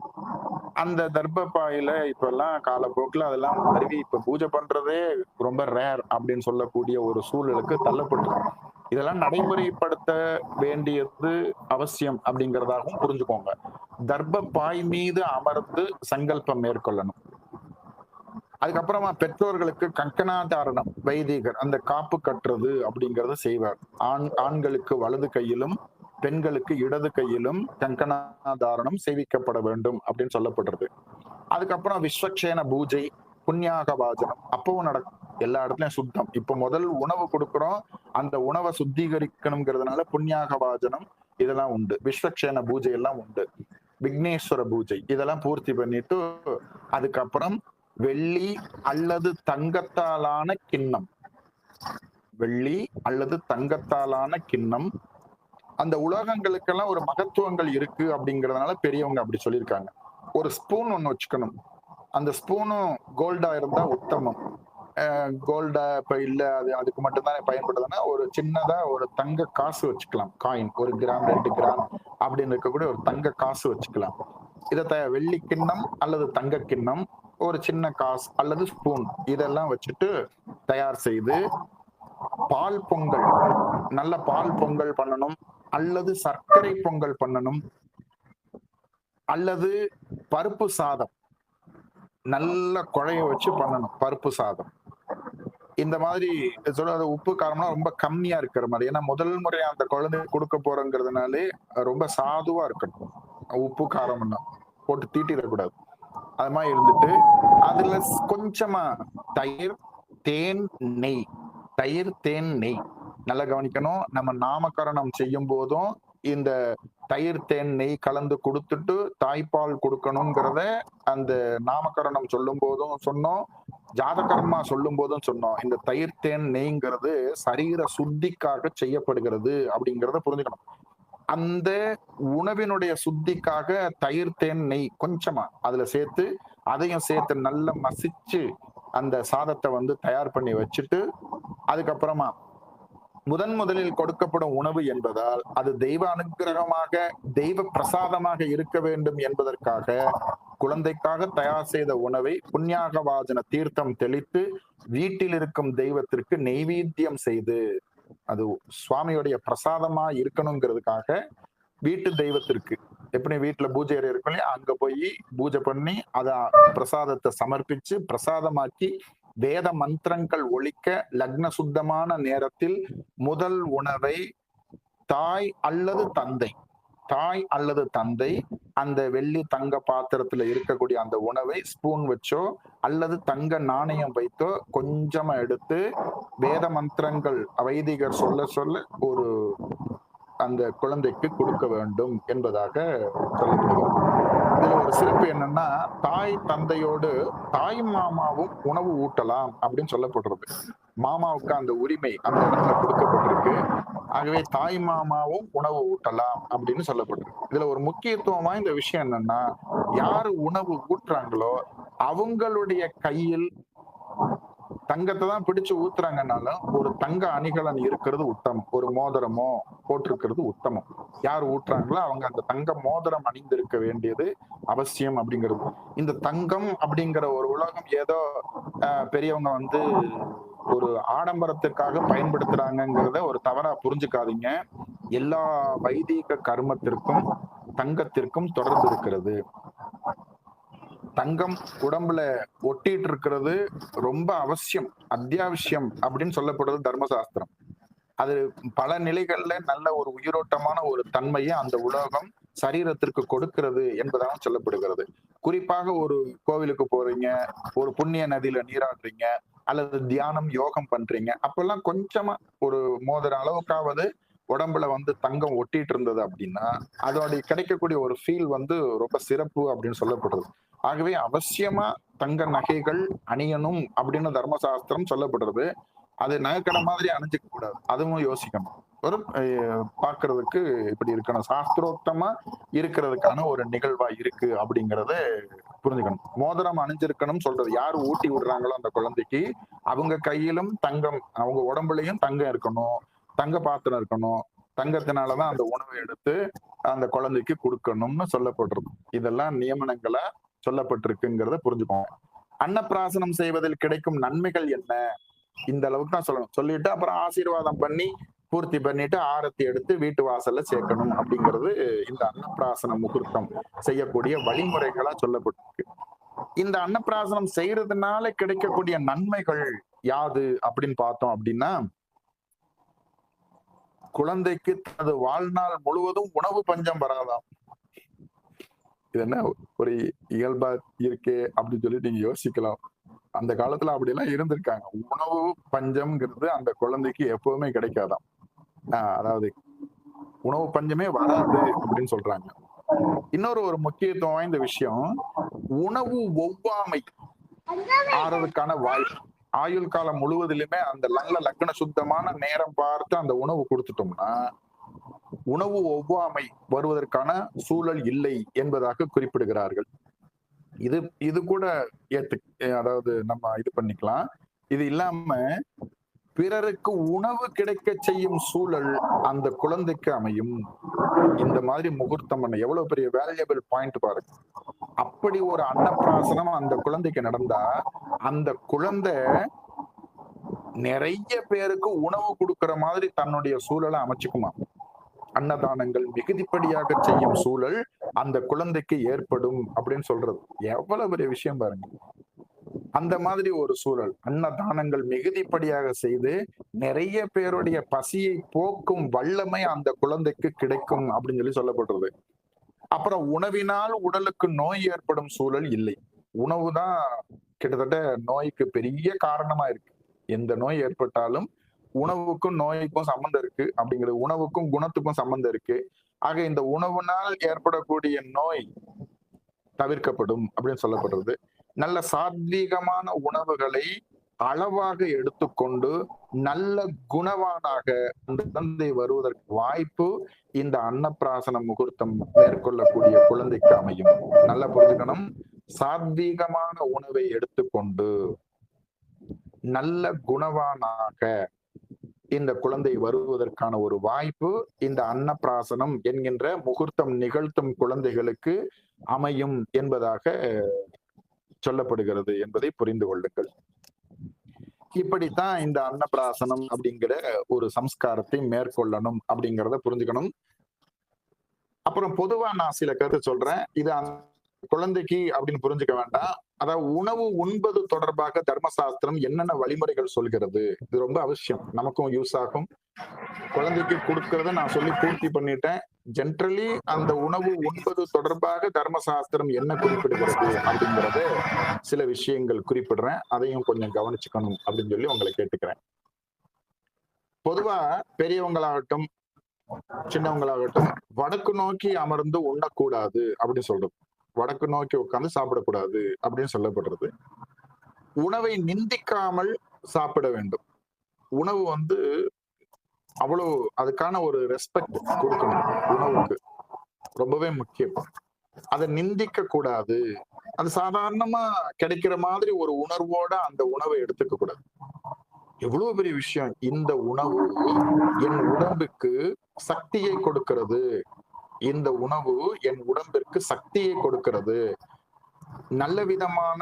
[SPEAKER 1] அந்த தர்பப்பாயில இப்ப எல்லாம் காலப்போக்குல அதெல்லாம் மருவி இப்ப பூஜை பண்றதே ரொம்ப ரேர் அப்படின்னு சொல்லக்கூடிய ஒரு சூழலுக்கு தள்ளப்பட்டிருக்கு. இதெல்லாம் நடைமுறைப்படுத்த வேண்டியது அவசியம் அப்படிங்கிறதாகவும் புரிஞ்சுக்கோங்க. தர்பப்பாய் மீது அமர்ந்து சங்கல்பம் மேற்கொள்ளணும். அதுக்கப்புறமா பெற்றோர்களுக்கு கங்கணாதாரணம், வைதிகர் அந்த காப்பு கட்டுறது அப்படிங்கறத செய்வார். ஆண்களுக்கு வலது கையிலும் பெண்களுக்கு இடது கையிலும் கங்கணாதாரணம் செய்விக்கப்பட வேண்டும் அப்படின்னு சொல்லப்படுறது. அதுக்கப்புறம் விஸ்வக்ஷேன பூஜை, புண்ணியாக வாஜனம் அப்பவும் நடக்கும். எல்லா இடத்துலயும் சுத்தம். இப்ப முதல் உணவு கொடுக்கிறோம், அந்த உணவை சுத்திகரிக்கணுங்கிறதுனால புண்ணியாக வாஜனம் இதெல்லாம் உண்டு. விஸ்வக்ஷேன பூஜை எல்லாம் உண்டு. விக்னேஸ்வர பூஜை இதெல்லாம் பூர்த்தி பண்ணிட்டு அதுக்கப்புறம் வெள்ளி அல்லது தங்கத்தாலான கிண்ணம், வெள்ளி அல்லது தங்கத்தாலான கிண்ணம். அந்த உலோகங்களுக்கெல்லாம் ஒரு மகத்துவங்கள் இருக்கு அப்படிங்கறதுனால பெரியவங்க அப்படி சொல்லியிருக்காங்க. ஒரு ஸ்பூன் ஒண்ணு வச்சுக்கணும். அந்த ஸ்பூனும் கோல்டா இருந்தா உத்தமம். கோல்டா இப்ப இல்ல, அது அதுக்கு மட்டும்தான் பயன்படுதுன்னா ஒரு சின்னதா ஒரு தங்க காசு வச்சுக்கலாம். காயின் 1 கிராம் 2 கிராம் அப்படின்னு இருக்கக்கூடிய ஒரு தங்க காசு வச்சுக்கலாம். இத வெள்ளி கிண்ணம் அல்லது தங்க கிண்ணம், ஒரு சின்ன காசு அல்லது ஸ்பூன் இதெல்லாம் வச்சுட்டு தயார் செய்து பால் பொங்கல், நல்ல பால் பொங்கல் பண்ணணும், அல்லது சர்க்கரை பொங்கல் பண்ணணும், அல்லது பருப்பு சாதம் நல்ல குழைய வச்சு பண்ணணும். பருப்பு சாதம் இந்த மாதிரி சொல்றது உப்பு காரம்னா ரொம்ப கம்மியா இருக்கிற மாதிரி. ஏன்னா முதல் முறையா அந்த குழந்தை கொடுக்க போறோங்கிறதுனாலே ரொம்ப சாதுவா இருக்கணும். உப்பு காரம்னா போட்டு தீட்டிடக்கூடாது. அது மாதிரி இருந்துட்டு அதுல கொஞ்சமா தயிர், தேன், நெய், தயிர், தேன், நெய் நல்லா கவனிக்கணும். நம்ம நாமகரணம் செய்யும் போதும் இந்த தயிர், தேன், நெய் கலந்து கொடுத்துட்டு தாய்ப்பால் கொடுக்கணுங்கிறத அந்த நாமகரணம் சொல்லும் போதும் சொன்னோம், ஜாதகர்மா சொல்லும் போதும் சொன்னோம். இந்த தயிர், தேன், நெய்ங்கிறது சரீர சுத்திக்காக செய்யப்படுகிறது அப்படிங்கிறத புரிஞ்சுக்கணும். அந்த உணவினுடைய சுத்திக்காக தயிர், தேன், நெய் கொஞ்சமா அதுல சேர்த்து அதையும் சேர்த்து நல்லா மசிச்சு அந்த சாதத்தை தயார் பண்ணி வச்சுட்டு அதுக்கப்புறமா முதலில் கொடுக்கப்படும் உணவு என்பதால் அது தெய்வ அனுகிரகமாக, தெய்வ பிரசாதமாக இருக்க வேண்டும் என்பதற்காக குழந்தைக்காக தயார் செய்த உணவை புண்ணியாக வாஜன தீர்த்தம் தெளித்து வீட்டில் இருக்கும் தெய்வத்திற்கு நெய்வேத்தியம் செய்து, அது சுவாமியுடைய பிரசாதமா இருக்கணுங்கிறதுக்காக வீட்டு தெய்வத்திற்கு எப்படி வீட்டுல பூஜை அறை இருக்கும் இல்லையா, அங்க போய் பூஜை பண்ணி அத பிரசாதத்தை சமர்ப்பிச்சு பிரசாதமாக்கி வேத மந்திரங்கள் ஒலிக்க லக்ன சுத்தமான நேரத்தில் முதல் உணவை தாய் அல்லது தந்தை அந்த வெள்ளி தங்க பாத்திரத்துல இருக்கக்கூடிய அந்த உணவை ஸ்பூன் வச்சோ அல்லது தங்க நாணயம் வைத்தோ கொஞ்சமா எடுத்து வேத மந்திரங்கள் வைதிகர் சொல்ல சொல்ல ஒரு அந்த குழந்தைக்கு கொடுக்க வேண்டும் என்பதாக சொல்லப்படுகிறது. இதுல ஒரு சிறப்பு என்னன்னா, தாய் தந்தையோடு தாய் மாமாவும் உணவு ஊட்டலாம் அப்படின்னு சொல்லப்படுறது. மாமாவுக்கு அந்த உரிமை அந்த இடத்துல கொடுக்கப்பட்டிருக்கு. ஆகவே தாய் மாமாவும் உணவு ஊட்டலாம் அப்படின்னு சொல்லப்பட்டிருக்கு. இதுல ஒரு முக்கியத்துவம் வாய்ந்த விஷயம் என்னன்னா, யாரு உணவு ஊட்டுறாங்களோ அவங்களுடைய கையில் தங்கத்தை தான் பிடிச்சு ஊத்துறாங்கனாலும் ஒரு தங்க அணிகலன் இருக்கிறது உத்தமம். ஒரு மோதிரமோ போட்டிருக்கிறது உத்தமம். யார் ஊட்டுறாங்களோ அவங்க அந்த தங்க மோதிரம் அணிந்திருக்க வேண்டியது அவசியம் அப்படிங்கிறது. இந்த தங்கம் அப்படிங்கிற ஒரு உலகம் ஏதோ பெரியவங்க ஒரு ஆடம்பரத்திற்காக பயன்படுத்துறாங்கிறத ஒரு தவறா புரிஞ்சுக்காதீங்க. எல்லா வைதீக கர்மத்திற்கும் தங்கத்திற்கும் தொடர்பு இருக்கிறது. தங்கம் உடம்புல ஒட்டிட்டு இருக்கிறது ரொம்ப அவசியம், அத்தியாவசியம் அப்படின்னு சொல்லப்படுறது தர்மசாஸ்திரம். அது பல நிலைகள்ல நல்ல ஒரு உயிரோட்டமான ஒரு தன்மையை அந்த உலோகம் சரீரத்திற்கு கொடுக்கிறது என்பதாக சொல்லப்படுகிறது. குறிப்பாக ஒரு கோவிலுக்கு போறீங்க, ஒரு புண்ணிய நதியில நீராடுறீங்க அல்லது தியானம் யோகம் பண்றீங்க, அப்பெல்லாம் கொஞ்சமா ஒரு மோதிர அளவுக்காவது உடம்புல தங்கம் ஒட்டிட்டு இருந்தது அப்படின்னா அதோட கிடைக்கக்கூடிய ஒரு ஃபீல் ரொம்ப சிறப்பு அப்படின்னு சொல்லப்படுறது. ஆகவே அவசியமா தங்க நகைகள் அணியணும் அப்படின்னு தர்மசாஸ்திரம் சொல்லப்படுறது. அது நகைக்கடை மாதிரி அணிஞ்சுக்க கூடாது, அதுவும் யோசிக்கணும். ஒரு பாக்குறதுக்கு இப்படி இருக்கணும், சாஸ்திரோக்தமா இருக்கிறதுக்கான ஒரு நிகழ்வா இருக்கு அப்படிங்கறத புரிஞ்சுக்கணும். மோதிரம் அணிஞ்சிருக்கணும் சொல்றது யாரு ஊட்டி விடுறாங்களோ அந்த குழந்தைக்கு அவங்க கையிலும் தங்கம், அவங்க உடம்புலயும் தங்கம் இருக்கணும், தங்க பாத்திரம் இருக்கணும், தங்கத்தினாலதான் அந்த உணவை எடுத்து அந்த குழந்தைக்கு கொடுக்கணும்னு சொல்லப்பட்டிருக்கும். இதெல்லாம் நியமனங்களா சொல்லப்பட்டிருக்குங்கிறத புரிஞ்சுக்கோங்க. அன்னப்பிராசனம் செய்வதில் கிடைக்கும் நன்மைகள் என்ன, இந்த அளவுக்கு தான் சொல்லணும். சொல்லிட்டு அப்புறம் ஆசீர்வாதம் பண்ணி பூர்த்தி பண்ணிட்டு ஆரத்தி எடுத்து வீட்டு வாசல்ல சேர்க்கணும் அப்படிங்கிறது இந்த அன்னப்பிராசன முகூர்த்தம் செய்யக்கூடிய வழிமுறைகளா சொல்லப்பட்டிருக்கு. இந்த அன்னப்பிராசனம் செய்யறதுனால கிடைக்கக்கூடிய நன்மைகள் யாது அப்படின்னு பார்த்தோம் அப்படின்னா, குழந்தைக்கு தனது வாழ்நாள் முழுவதும் உணவு பஞ்சம் வராதாம். இது என்ன ஒரு இயல்பா இருக்கே அப்படின்னு சொல்லி நீங்க யோசிக்கலாம். அந்த காலத்துல அப்படி எல்லாம் இருந்திருக்காங்க. உணவு பஞ்சம்ங்கிறது அந்த குழந்தைக்கு எப்பவுமே கிடைக்காதாம். அதாவது உணவு பஞ்சமே வராது அப்படின்னு சொல்றாங்க. இன்னொரு ஒரு முக்கியத்துவம் வாய்ந்த விஷயம், உணவு ஒவ்வாமை ஆறதுக்கான வாய்ப்பு. ஆயுள் காலம் முழுவதிலுமே அந்த நல்ல லக்ன சுத்தமான நேரம் பார்த்து அந்த உணவு கொடுத்துட்டோம்னா உணவு ஒவ்வாமை வருவதற்கான சூழல் இல்லை என்பதாக குறிப்பிடுகிறார்கள். இது கூட அதாவது நம்ம இது பண்ணிக்கலாம். இது இல்லாம பிறருக்கு உணவு கிடைக்க செய்யும் சூழல் அந்த குழந்தைக்கு அமையும். இந்த மாதிரி முகூர்த்தம் பண்ண எவ்வளவு பெரிய வேல்யூபிள் பாயிண்ட் பாருங்க. அப்படி ஒரு அன்னப்பிராசனம் அந்த குழந்தைக்கு நடந்தா அந்த குழந்தை நிறைய பேருக்கு உணவு கொடுக்கிற மாதிரி தன்னுடைய சூழலை அமைச்சுக்குமா. அன்னதானங்கள் மிகுதிப்படியாக செய்யும் சூழல் அந்த குழந்தைக்கு ஏற்படும் அப்படின்னு சொல்றது எவ்வளவு பெரிய விஷயம் பாருங்க. அந்த மாதிரி ஒரு சூழல் அன்னதானங்கள் மிகுதிப்படியாக செய்து நிறைய பேருடைய பசியை போக்கும் வல்லமை அந்த குழந்தைக்கு கிடைக்கும் அப்படின்னு சொல்லி சொல்லப்படுறது. அப்புறம் உணவினால் உடலுக்கு நோய் ஏற்படும் சூழல் இல்லை. உணவு தான் கிட்டத்தட்ட நோய்க்கு பெரிய காரணமா இருக்கு. எந்த நோய் ஏற்பட்டாலும் உணவுக்கும் நோய்க்கும் சம்பந்தம் இருக்கு அப்படிங்கிறது, உணவுக்கும் குணத்துக்கும் சம்பந்தம் இருக்கு. ஆக இந்த உணவுனால் ஏற்படக்கூடிய நோய் தவிர்க்கப்படும் அப்படின்னு சொல்லப்படுறது. நல்ல சாத்வீகமான உணவுகளை அளவாக எடுத்துக்கொண்டு நல்ல குணவானாக அந்த குழந்தை வருவதற்கு வாய்ப்பு இந்த அன்னப்பிராசன முகூர்த்தம் மேற்கொள்ளக்கூடிய குழந்தைக்கு அமையும். நல்லா புரிஞ்சுக்கணும். சாத்வீகமான உணவை எடுத்துக்கொண்டு நல்ல குணவானாக இந்த குழந்தை வருவதற்கான ஒரு வாய்ப்பு இந்த அன்னப்பிராசனம் என்கின்ற முகூர்த்தம் நிகழ்த்தும் குழந்தைகளுக்கு அமையும் என்பதாக சொல்லப்படுகிறது என்பதை புரிந்து கொள்ளுங்கள். இப்படித்தான் இந்த அன்னப்பிராசனம் அப்படிங்கிற ஒரு சம்ஸ்காரத்தை மேற்கொள்ளணும் அப்படிங்கிறத புரிஞ்சுக்கணும். அப்புறம் பொதுவா நான் சில கருத்து சொல்றேன். இது குழந்தைக்கு அப்படின்னு புரிஞ்சுக்க வேண்டாம். அதாவது உணவு உண்பது தொடர்பாக தர்மசாஸ்திரம் என்னென்ன வழிமுறைகள் சொல்கிறது, இது ரொம்ப அவசியம், நமக்கும் யூஸ் ஆகும். குழந்தைக்கு கொடுக்கறத நான் சொல்லி பூர்த்தி பண்ணிட்டேன். ஜென்ரலி அந்த உணவு உண்பது தொடர்பாக தர்மசாஸ்திரம் என்ன குறிப்பிடுகிறது அப்படிங்கறத சில விஷயங்கள் குறிப்பிடுறேன், அதையும் கொஞ்சம் கவனிச்சுக்கணும் அப்படின்னு சொல்லி உங்களை கேட்டுக்கிறேன். பொதுவா பெரியவங்களாகட்டும் சின்னவங்களாகட்டும் வடக்கு நோக்கி அமர்ந்து உண்ணக்கூடாது அப்படின்னு சொல்றது. வடக்கு நோக்கி உட்கார்ந்து சாப்பிடக்கூடாது அப்படின்னு சொல்லப்படுறது. உணவை நிந்திக்காமல் சாப்பிட வேண்டும். உணவு அவ்வளவு அதுக்கான ஒரு ரெஸ்பெக்ட் கொடுக்கணும். உணவுக்கு ரொம்பவே முக்கியம். அதை நிந்திக்க கூடாது. அது சாதாரணமா கிடைக்கிற மாதிரி ஒரு உணர்வோட அந்த உணவை எடுத்துக்க கூடாது. எவ்வளவு பெரிய விஷயம். இந்த உணவு என் உடம்புக்கு சக்தியை கொடுக்கிறது, இந்த உணவு என் உடம்பிற்கு சக்தியை கொடுக்கிறது, நல்ல விதமான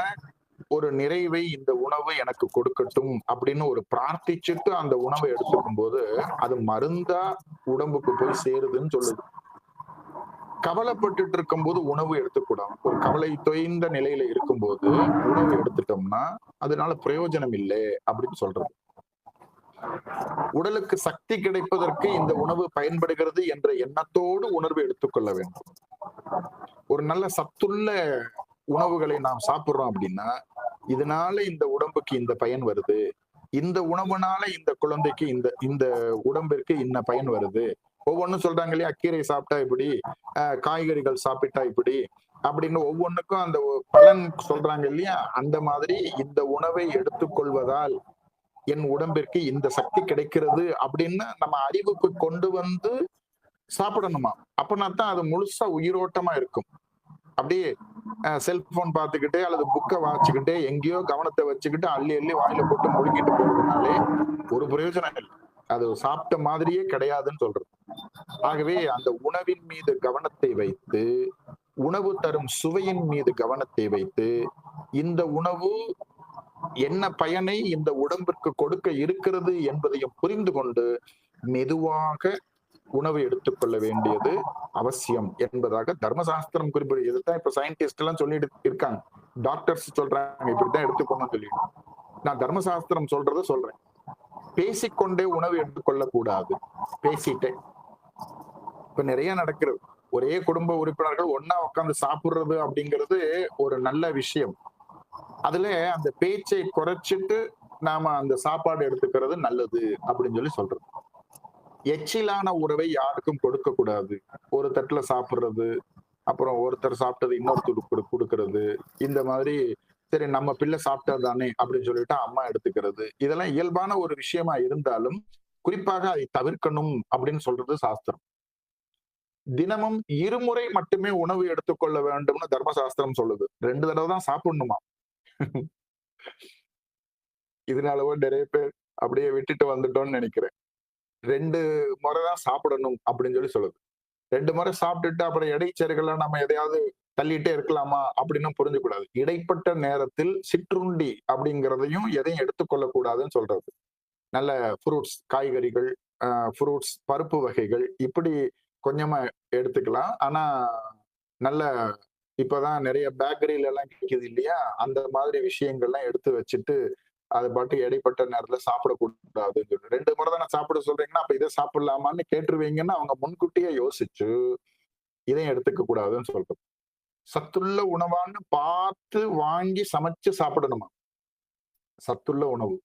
[SPEAKER 1] ஒரு நிறைவை இந்த உணவு எனக்கு கொடுக்கட்டும் அப்படின்னு ஒரு பிரார்த்திச்சுட்டு அந்த உணவை எடுத்துக்கும் போது அது மருந்தா உடம்புக்கு போய் சேருதுன்னு சொல்லுது. கவலைப்பட்டுட்டு இருக்கும் போது உணவு எடுத்துக்கூடாது. ஒரு கவலை தொய்ந்த நிலையில இருக்கும்போது உணவு எடுத்துட்டோம்னா அதனால பிரயோஜனம் இல்லை அப்படின்னு சொல்றது. உடலுக்கு சக்தி கிடைப்பதற்கு இந்த உணவு பயன்படுகிறது என்ற எண்ணத்தோடு உணர்வு எடுத்துக்கொள்ள வேண்டும். ஒரு நல்ல சத்துள்ள உணவுகளை நாம் சாப்பிடுறோம் அப்படின்னா இதனால இந்த உடம்புக்கு இந்த பயன் வருது, இந்த உணவுனால இந்த குழந்தைக்கு இந்த உடம்பிற்கு இன்ன பயன் வருது. ஒவ்வொன்னும் சொல்றாங்க இல்லையா, கீரை சாப்பிட்டா இப்படி, காய்கறிகள் சாப்பிட்டா இப்படி அப்படின்னு ஒவ்வொன்றுக்கும் அந்த பலன் சொல்றாங்க இல்லையா. அந்த மாதிரி இந்த உணவை எடுத்துக்கொள்வதால் என் உடம்பிற்கு இந்த சக்தி கிடைக்கிறது அப்படின்னு நம்ம அறிவுக்கு கொண்டு வந்து சாப்பிடணுமா. அப்பனா தான் அது முழுசா உயிரோட்டமா இருக்கும். அப்படியே செல்போன் பார்த்துக்கிட்டே அல்லது புக்கை வாசிச்சுக்கிட்டே எங்கேயோ கவனத்தை வச்சுக்கிட்டு அள்ளி அள்ளி வாயில போட்டு முழுங்கிட்டு போறதுனாலே ஒரு பிரயோஜனம் இல்லை. அது சாப்பிட்ட மாதிரியே கிடையாதுன்னு சொல்றது. ஆகவே அந்த உணவின் மீது கவனத்தை வைத்து, உணவு தரும் சுவையின் மீது கவனத்தை வைத்து, இந்த உணவு என்ன பயனை இந்த உடம்பிற்கு கொடுக்க இருக்கிறது என்பதையும் புரிந்து கொண்டு மெதுவாக உணவு எடுத்துக்கொள்ள வேண்டியது அவசியம் என்பதாக தர்மசாஸ்திரம் குறிப்பிடுது. இதுதான் இப்ப சயின்டிஸ்ட் எல்லாம் சொல்லிட்டு இருக்காங்க. டாக்டர்ஸ் சொல்றாங்க இப்படித்தான் எடுத்துக்கணும்னு சொல்லி. நான் தர்மசாஸ்திரம் சொல்றத சொல்றேன். பேசிக்கொண்டே உணவு எடுத்துக்கொள்ள கூடாது. பேசிட்டே இப்ப நிறைய நடக்கிறது. ஒரே குடும்ப உறுப்பினர்கள் ஒன்னா உட்கார்ந்து சாப்பிடுறது அப்படிங்கிறது ஒரு நல்ல விஷயம். அதுல அந்த பேச்சை குறைச்சிட்டு நாம அந்த சாப்பாடு எடுத்துக்கிறது நல்லது அப்படின்னு சொல்லி சொல்றது. எச்சிலான உணவை யாருக்கும் கொடுக்க கூடாது. ஒரு தட்டுல சாப்பிடுறது, அப்புறம் ஒருத்தர் சாப்பிட்டது இன்னொருத்தருக்கு கொடுக்கறது, இந்த மாதிரி சரி நம்ம பிள்ளை சாப்பிட்டது தானே அப்படின்னு சொல்லிட்டு அம்மா எடுத்துக்கிறது, இதெல்லாம் இயல்பான ஒரு விஷயமா இருந்தாலும் குறிப்பாக அதை தவிர்க்கணும் அப்படின்னு சொல்றது சாஸ்திரம். தினமும் இருமுறை மட்டுமே உணவு எடுத்துக்கொள்ள வேண்டும்னு தர்மசாஸ்திரம் சொல்லுது. 2 தடவை தான் சாப்பிடணுமா. இதனாலவோ நிறைய பேர் அப்படியே விட்டுட்டு வந்துட்டோம்னு நினைக்கிறேன். 2 முறை தான் சாப்பிடணும் அப்படின்னு சொல்லி சொல்லுது. 2 முறை சாப்பிட்டுட்டு அப்புறம் இடைச்செருகல நம்ம எதையாவது தள்ளிட்டே இருக்கலாமா அப்படின்னு புரிஞ்சுக்கூடாது. இடைப்பட்ட நேரத்தில் சிற்றுண்டி அப்படிங்கிறதையும் எதையும் எடுத்துக்கொள்ள கூடாதுன்னு சொல்றது. நல்ல ஃப்ரூட்ஸ், காய்கறிகள், ஃப்ரூட்ஸ், பருப்பு வகைகள் இப்படி கொஞ்சமா எடுத்துக்கலாம். ஆனா நல்ல இப்பதான் நிறைய பேக்கரியில எல்லாம் கிடைக்குது இல்லையா, அந்த மாதிரி விஷயங்கள்லாம் எடுத்து வச்சுட்டு அது பாட்டு இடைப்பட்ட நேரத்துல சாப்பிடக்கூடாதுன்னு சொல்லி 2 முறை தானே சாப்பிட சொல்றீங்கன்னா அப்ப இதை சாப்பிடலாமான்னு கேட்டுருவீங்கன்னு அவங்க முன்கூட்டியே யோசிச்சு இதையும் எடுத்துக்க கூடாதுன்னு சொல்றது. சத்துள்ள உணவான்னு பார்த்து வாங்கி சமைச்சு சாப்பிடணுமா. சத்துள்ள உணவு.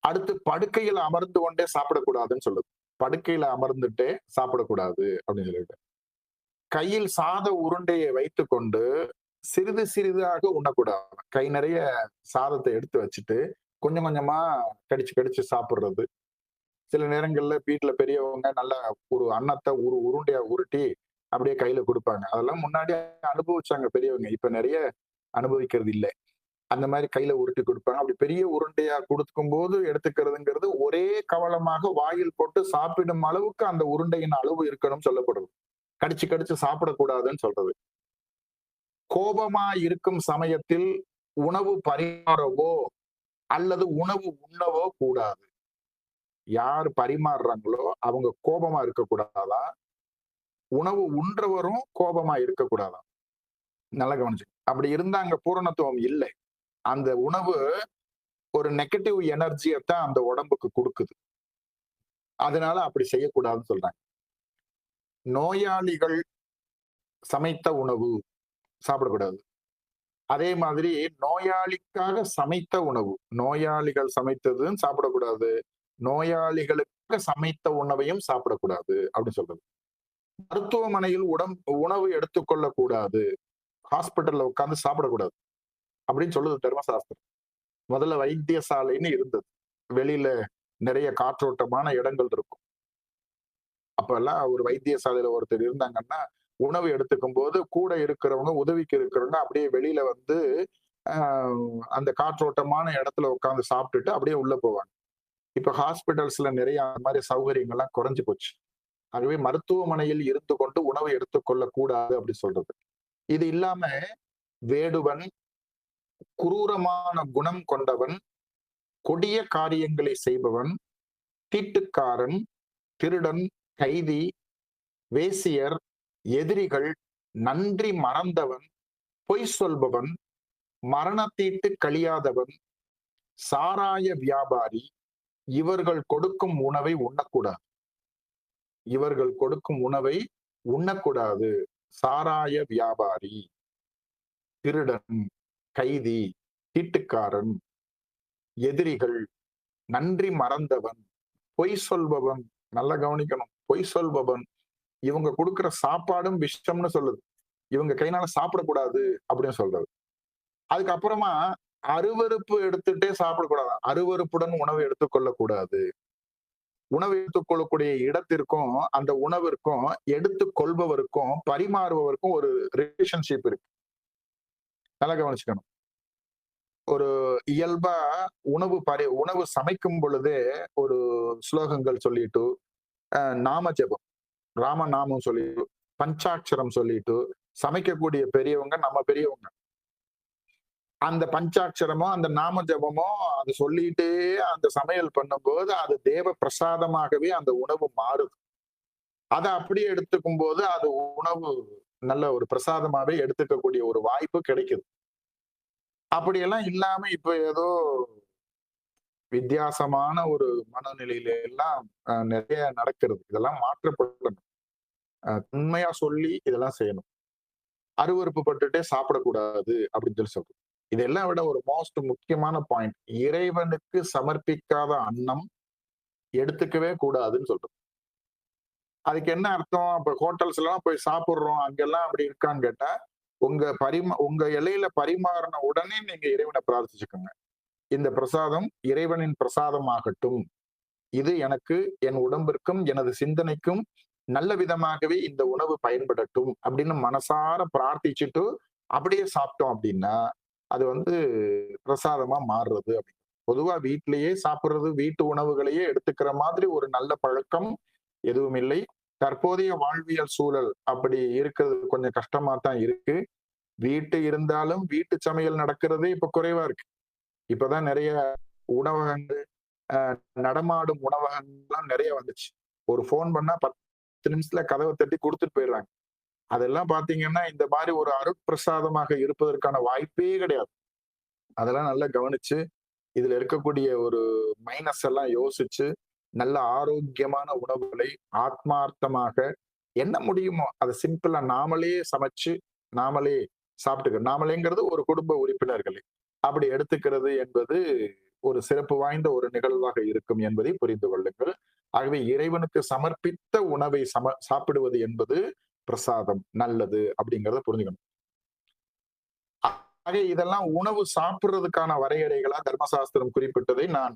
[SPEAKER 1] அடுத்து படுக்கையில அமர்ந்து கொண்டே சாப்பிடக்கூடாதுன்னு சொல்லுது. படுக்கையில அமர்ந்துட்டே சாப்பிடக்கூடாது அப்படின்னு சொல்லிட்டு. கையில் சாத உருண்டையை வைத்துக்கொண்டு சிறிது சிறிதாக உண்ணக்கூடாது. கை நிறைய சாதத்தை எடுத்து வச்சுட்டு கொஞ்சம் கொஞ்சமா கடிச்சு கடிச்சு சாப்பிடுறது. சில நேரங்கள்ல வீட்டுல பெரியவங்க நல்ல ஒரு அன்னத்தை உருண்டையா உருட்டி அப்படியே கையில கொடுப்பாங்க. அதெல்லாம் முன்னாடி அனுபவிச்சாங்க பெரியவங்க. இப்ப நிறைய அனுபவிக்கிறது இல்லை. அந்த மாதிரி கையில உருட்டி கொடுப்பாங்க. அப்படி பெரிய உருண்டையா கொடுக்கும் போது எடுத்துக்கிறதுங்கிறது ஒரே கவலமாக வாயில் போட்டு சாப்பிடும் அளவுக்கு அந்த உருண்டையின் அளவு இருக்கணும் சொல்லப்படுது. கடிச்சு கடிச்சு சாப்பிடக்கூடாதுன்னு சொல்றது. கோபமா இருக்கும் சமயத்தில் உணவு பரிமாறவோ அல்லது உணவு உண்ணவோ கூடாது. யார் பரிமாறுறாங்களோ அவங்க கோபமா இருக்கக்கூடாதா, உணவு உண்றவரும் கோபமா இருக்கக்கூடாதா. நல்லா கவனிச்சு. அப்படி இருந்தா அங்க பூரணத்துவம் இல்லை. அந்த உணவு ஒரு நெகட்டிவ் எனர்ஜியத்தான் அந்த உடம்புக்கு கொடுக்குது. அதனால அப்படி செய்யக்கூடாதுன்னு சொல்றாங்க. நோயாளிகள் சமைத்த உணவு சாப்பிடக்கூடாது. அதே மாதிரி நோயாளிக்காக சமைத்த உணவு, நோயாளிகள் சமைத்ததுன்னு சாப்பிடக்கூடாது. நோயாளிகளுக்கு சமைத்த உணவையும் சாப்பிடக்கூடாது அப்படின்னு சொல்றது. மருத்துவமனையில் உணவு எடுத்துக்கொள்ள கூடாது. ஹாஸ்பிட்டல்ல உட்கார்ந்து சாப்பிடக்கூடாது அப்படின்னு சொல்லுது தர்மசாஸ்திரம். முதல்ல வைத்தியசாலைன்னு இருந்தது. வெளியில நிறைய காற்றோட்டமான இடங்கள் இருக்கும். அப்ப எல்லாம் ஒரு வைத்தியசாலையில ஒருத்தர் இருந்தாங்கன்னா உணவு எடுத்துக்கும் போது கூட இருக்கிறவங்க, உதவிக்கு இருக்கிறவங்க அப்படியே வெளியில வந்து அந்த காற்றோட்டமான இடத்துல உட்கார்ந்து சாப்பிட்டுட்டு அப்படியே உள்ள போவாங்க. இப்ப ஹாஸ்பிட்டல்ஸ்ல நிறைய அந்த மாதிரி சௌகரியங்கள்லாம் குறைஞ்சு போச்சு. ஆகவே மருத்துவமனையில் இருந்து கொண்டு உணவு எடுத்துக்கொள்ள கூடாது அப்படி சொல்றது. இது இல்லாம வேடுவன், குரூரமான குணம் கொண்டவன், கொடிய காரியங்களை செய்பவன், தீட்டுக்காரன், திருடன், கைதி, வேசியர், எதிரிகள், நன்றி மறந்தவன், பொய் சொல்பவன், மரணத்தீட்டு கழியாதவன், சாராய வியாபாரி, இவர்கள் கொடுக்கும் உணவை உண்ணக்கூடாது. இவர்கள் கொடுக்கும் உணவை உண்ணக்கூடாது. சாராய வியாபாரி, திருடன், கைதி, தீட்டுக்காரன், எதிரிகள், நன்றி மறந்தவன், பொய் சொல்பவன். நல்லா கவனிக்கணும். பொய் சொல்பவன். இவங்க கொடுக்கிற சாப்பாடும் விஷம்னு சொல்லுது. இவங்க கையினால சாப்பிடக்கூடாது அப்படின்னு சொல்றது. அதுக்கப்புறமா அருவருப்பு எடுத்துட்டே சாப்பிடக்கூடாது. அருவருப்புடன் உணவு எடுத்துக்கொள்ளக் கூடாது. உணவு எடுத்துக்கொள்ளக்கூடிய இடத்திற்கும், அந்த உணவிற்கும், எடுத்துக் கொள்பவருக்கும், பரிமாறுபவருக்கும் ஒரு ரிலேஷன்ஷிப் இருக்கு. நல்லா கவனிச்சுக்கணும். ஒரு இயல்பா உணவு சமைக்கும் பொழுதே ஒரு ஸ்லோகங்கள் சொல்லிட்டு, நாம ஜெபம், ராம நாமம் சொல்லிட்டு, பஞ்சாட்சரம் சொல்லிட்டு, சமைக்கக்கூடிய பெரியவங்க நம்ம பெரியவங்க. அந்த பஞ்சாட்சரமோ, அந்த நாம ஜெபமோ அது சொல்லிட்டே அந்த சமையல் பண்ணும்போது, அது தேவ பிரசாதமாகவே அந்த உணவு மாறுது. அத அப்படியே எடுத்துக்கும்போது, அது உணவு நல்ல ஒரு பிரசாதமாவே எடுத்துக்கக்கூடிய ஒரு வாய்ப்பு கிடைக்குது. அப்படியெல்லாம் இல்லாம இப்ப ஏதோ வித்தியாசமான ஒரு மனநிலையில எல்லாம் நெறைய நடக்கிறது. இதெல்லாம் மாற்றப்படணும். உண்மையா சொல்லி இதெல்லாம் செய்யணும். அருவருப்பு பட்டுட்டே சாப்பிடக்கூடாது அப்படின்னு சொல்லி சொல்றோம். இதெல்லாம் விட ஒரு மோஸ்ட் முக்கியமான பாயிண்ட். இறைவனுக்கு சமர்ப்பிக்காத அன்னம் எடுத்துக்கவே கூடாதுன்னு சொல்றோம். அதுக்கு என்ன அர்த்தம்? இப்ப ஹோட்டல்ஸ் எல்லாம் போய் சாப்பிடுறோம். அங்கெல்லாம் அப்படி இருக்கான்னு கேட்டா, உங்க இலையில பரிமாறின உடனே நீங்க இறைவனை பிரார்த்திச்சுக்கோங்க. இந்த பிரசாதம் இறைவனின் பிரசாதம் ஆகட்டும். இது எனக்கு, என் உடம்பிற்கும், எனது சிந்தனைக்கும் நல்ல விதமாகவே இந்த உணவு பயன்படட்டும் அப்படின்னு மனசார பிரார்த்திச்சுட்டு அப்படியே சாப்பிட்டோம் அப்படின்னா, அது வந்து பிரசாதமா மாறுறது அப்படின்னு. பொதுவா வீட்டிலேயே சாப்பிடுறது, வீட்டு உணவுகளையே எடுத்துக்கிற மாதிரி ஒரு நல்ல பழக்கம் எதுவும் இல்லை. தற்போதைய வாழ்வியல் சூழல் அப்படி இருக்கிறது கொஞ்சம் கஷ்டமா தான் இருக்கு. வீட்டு இருந்தாலும் வீட்டு சமையல் நடக்கிறதே இப்ப குறைவா இருக்கு. இப்பதான் நிறைய உணவகங்கள், நடமாடும் உணவகங்கள்லாம் நிறைய வந்துச்சு. ஒரு ஃபோன் பண்ணா 10 நிமிஷத்துல கதவை தட்டி குடுத்துட்டு போயிடுறாங்க. அதெல்லாம் பாத்தீங்கன்னா, இந்த மாரி ஒரு அருட்பிரசாதமாக இருப்பதற்கான வாய்ப்பே கிடையாது. அதெல்லாம் நல்லா கவனிச்சு, இதுல இருக்கக்கூடிய ஒரு மைனஸ் எல்லாம் யோசிச்சு, நல்ல ஆரோக்கியமான உணவுகளை ஆத்மார்த்தமாக என்ன முடியுமோ, அத சிம்பிளா நாமளே சமைச்சு, நாமளே சாப்பிட்டுக்கணும். நாமளேங்கிறது ஒரு குடும்ப உறுப்பினர்களே. அப்படி எடுத்துக்கிறது என்பது ஒரு சிறப்பு வாய்ந்த ஒரு நிகழ்வாக இருக்கும் என்பதை புரிந்து கொள்ளுங்கள். ஆகவே இறைவனுக்கு சமர்ப்பித்த உணவை சாப்பிடுவது என்பது பிரசாதம், நல்லது அப்படிங்கிறத புரிஞ்சுக்கணும். ஆக இதெல்லாம் உணவு சாப்பிடுறதுக்கான வரையறைகளா தர்மசாஸ்திரம் குறிப்பிட்டதை நான்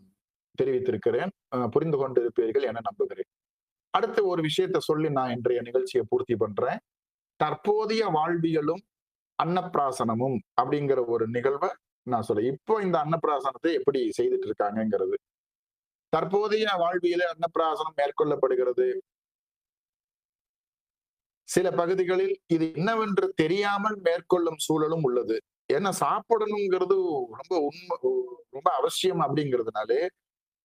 [SPEAKER 1] தெரிவித்திருக்கிறேன். புரிந்து கொண்டிருப்பீர்கள் என நம்புகிறேன். அடுத்து ஒரு விஷயத்த சொல்லி நான் இன்றைய நிகழ்ச்சியை பூர்த்தி பண்றேன். தற்போதைய வாழ்வியலும் அன்னப்பிராசனமும் அப்படிங்கிற ஒரு நிகழ்வை நான் சொல்றேன். இப்போ இந்த அன்னப்பிராசனத்தை எப்படி செய்துட்டு இருக்காங்கங்கிறது. தற்போதைய வாழ்வியல அன்னப்பிராசனம் மேற்கொள்ளப்படுகிறது. சில பகுதிகளில் இது என்னவென்று தெரியாமல் மேற்கொள்ளும் சூழலும் உள்ளது. ஏன்னா சாப்பிடணுங்கிறது ரொம்ப அவசியம் அப்படிங்கிறதுனாலே,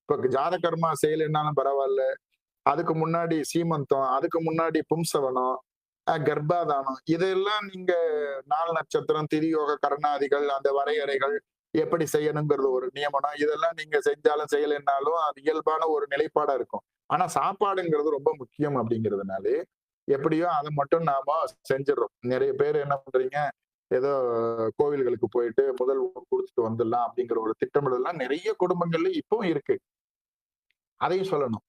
[SPEAKER 1] இப்ப ஜாத கர்மா செய்யலைன்னாலும் பரவாயில்ல. அதுக்கு முன்னாடி சீமந்தம், அதுக்கு முன்னாடி பும்சவனம், கர்ப்பாதானம் இதெல்லாம் நீங்க நாள் நட்சத்திரம், திரியோக கரணாதிகள், அந்த வரையறைகள் எப்படி செய்யணுங்கிறது ஒரு நியமனம். இதெல்லாம் நீங்க செஞ்சாலும் செய்யலைன்னாலும் அது இயல்பான ஒரு நிலைப்பாடா இருக்கும். ஆனா சாப்பாடுங்கிறது ரொம்ப முக்கியம் அப்படிங்கிறதுனாலே, எப்படியோ அதை மட்டும் நாம செஞ்சிடறோம். நிறைய பேர் என்ன பண்றீங்க, ஏதோ கோவில்களுக்கு போயிட்டு முதல் உணவு குடுத்துட்டு வந்துடலாம் அப்படிங்கிற ஒரு திட்டமிடலாம் நிறைய குடும்பங்கள்ல இப்பவும் இருக்கு. அதையும் சொல்லணும்.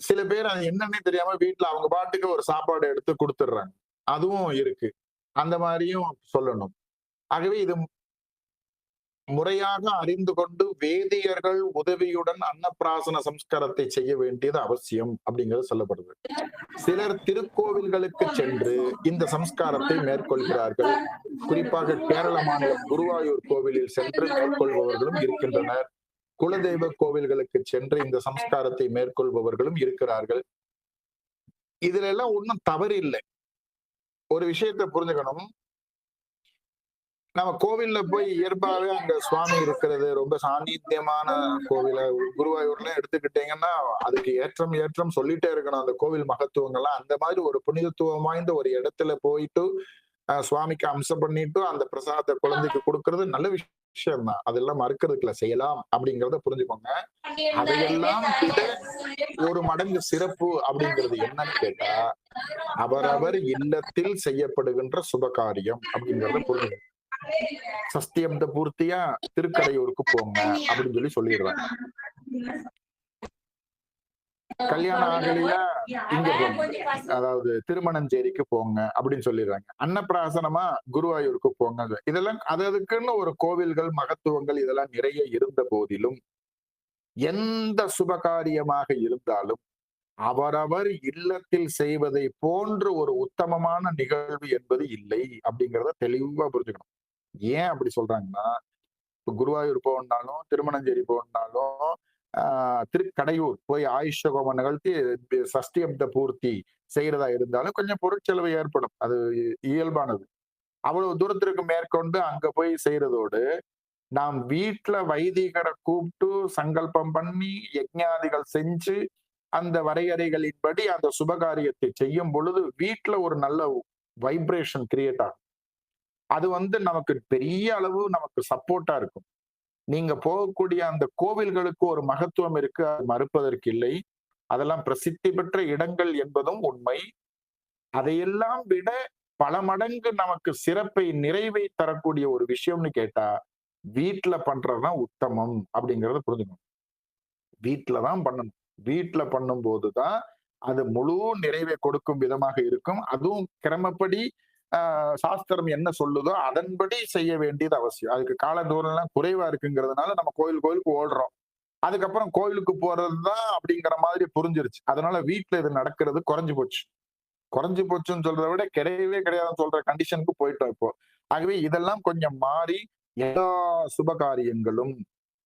[SPEAKER 1] சில பேர் அது என்னன்னே தெரியாம வீட்ல அவங்க பாட்டுக்கு ஒரு சாப்பாடு எடுத்து குடுத்துடுறாங்க. அதுவும் இருக்கு. அந்த மாரியும் சொல்லணும். ஆகவே இது முறையாக அறிந்து கொண்டு வேதியர்கள் உதவியுடன் அன்னப்பிராசன சம்ஸ்காரத்தை செய்ய வேண்டியது அவசியம் அப்படிங்கிறது சொல்லப்படுது. சிலர் திருக்கோவில்களுக்கு சென்று இந்த சம்ஸ்காரத்தை மேற்கொள்கிறார்கள். குறிப்பாக கேரள மாநிலம் குருவாயூர் கோவிலில் சென்று மேற்கொள்பவர்களும் இருக்கின்றனர். குலதெய்வ கோவில்களுக்கு சென்று இந்த சம்ஸ்காரத்தை மேற்கொள்பவர்களும் இருக்கிறார்கள். இதுல எல்லாம் ஒண்ணும் தவறு இல்லை. ஒரு விஷயத்தை புரிஞ்சுக்கணும். நம்ம கோவில்ல போய் இயல்பாவே அங்க சுவாமி இருக்கிறது ரொம்ப சாநித்தியமான கோவில குருவாயூர்ல எடுத்துக்கிட்டீங்கன்னா, அதுக்கு ஏற்றம் சொல்லிட்டே இருக்கணும். அந்த கோவில் மகத்துவங்கள்லாம் அந்த மாதிரி ஒரு புனிதத்துவம் வாய்ந்த ஒரு இடத்துல போயிட்டு சுவாமிக்கு அம்சம் பண்ணிட்டு அந்த பிரசாதத்தை குழந்தைக்கு கொடுக்கறது நல்ல விஷயம் தான். அதெல்லாம் மறுக்கிறதுக்குல செய்யலாம் அப்படிங்கிறத புரிஞ்சுக்கோங்க. அதையெல்லாம் விட ஒரு மடங்கு சிறப்பு அப்படிங்கிறது என்னன்னு கேட்டா, அவரவர் இல்லத்தில் செய்யப்படுகின்ற சுபகாரியம் அப்படிங்கிறத புரிஞ்சுக்கணும். சஷ்டியப்த பூர்த்தியா திருக்கடையூருக்கு போங்க அப்படின்னு சொல்லிடுறாங்க. கல்யாணம் ஆகலையா இங்க போங்க, அதாவது திருமணஞ்சேரிக்கு போங்க அப்படின்னு சொல்லிடுறாங்க. அன்னப்பிராசனமா குருவாயூருக்கு போங்க. இதெல்லாம் அதுக்குன்னு ஒரு கோவில்கள் மகத்துவங்கள் இதெல்லாம் நிறைய இருந்த போதிலும் எந்த சுபகாரியமாக இருந்தாலும் அவரவர் இல்லத்தில் செய்வதை போன்று ஒரு உத்தமமான நிகழ்வு என்பது இல்லை அப்படிங்கிறத தெளிவா புரிஞ்சுக்கணும். ஏன் அப்படி சொல்றாங்கன்னா, இப்ப குருவாயூர் போகணும்னாலும், திருமணஞ்சேரி போகணும்னாலும், திருக்கடையூர் போய் ஆயுஷ ஹோமம் நிகழ்த்தி சஷ்டியப்த பூர்த்தி செய்யறதா இருந்தாலும் கொஞ்சம் பொருட்செலவு ஏற்படும். அது இயல்பானது. அவ்வளவு தூரத்திற்கு மேற்கொண்டு அங்க போய் செய்யறதோடு, நாம் வீட்ல வைதிகரை கூப்பிட்டு சங்கல்பம் பண்ணி யஜ்ஞாதிகள் செஞ்சு அந்த வரையறைகளின்படி அந்த சுபகாரியத்தை செய்யும் பொழுது வீட்ல ஒரு நல்ல வைப்ரேஷன் கிரியேட் ஆகும். அது நமக்கு பெரிய அளவு நமக்கு சப்போர்ட்டா இருக்கும். நீங்க போகக்கூடிய அந்த கோவில்களுக்கு ஒரு மகத்துவம் இருக்கு, அது மறுப்பதற்கு இல்லை. அதெல்லாம் பிரசித்தி பெற்ற இடங்கள் என்பதும் உண்மை. அதையெல்லாம் விட பல மடங்கு நமக்கு சிறப்பை நிறைவை தரக்கூடிய ஒரு விஷயம்னு கேட்டா வீட்ல பண்றதுதான் உத்தமம் அப்படிங்கறத புரிஞ்சுக்கணும். வீட்ல தான் பண்ணணும். வீட்ல பண்ணும்போதுதான் அது முழு நிறைவை கொடுக்கும் விதமாக இருக்கும். அதுவும் கிரமப்படி சாஸ்திரம் என்ன சொல்லுதோ அதன்படி செய்ய வேண்டியது அவசியம். அதுக்கு கால தூரம்லாம் குறைவா இருக்குங்கிறதுனால நம்ம கோயிலுக்கு ஓடுறோம். அதுக்கப்புறம் கோயிலுக்கு போறதுதான் அப்படிங்கிற மாதிரி புரிஞ்சிருச்சு. அதனால வீட்ல இது நடக்கிறது குறைஞ்சு போச்சு. குறைஞ்சு போச்சுன்னு சொல்றதை விட கிடையவே கிடையாதுன்னு சொல்ற கண்டிஷனுக்கு போயிட்டோம் இப்போ. ஆகவே இதெல்லாம் கொஞ்சம் மாறி எல்லா சுப காரியங்களும்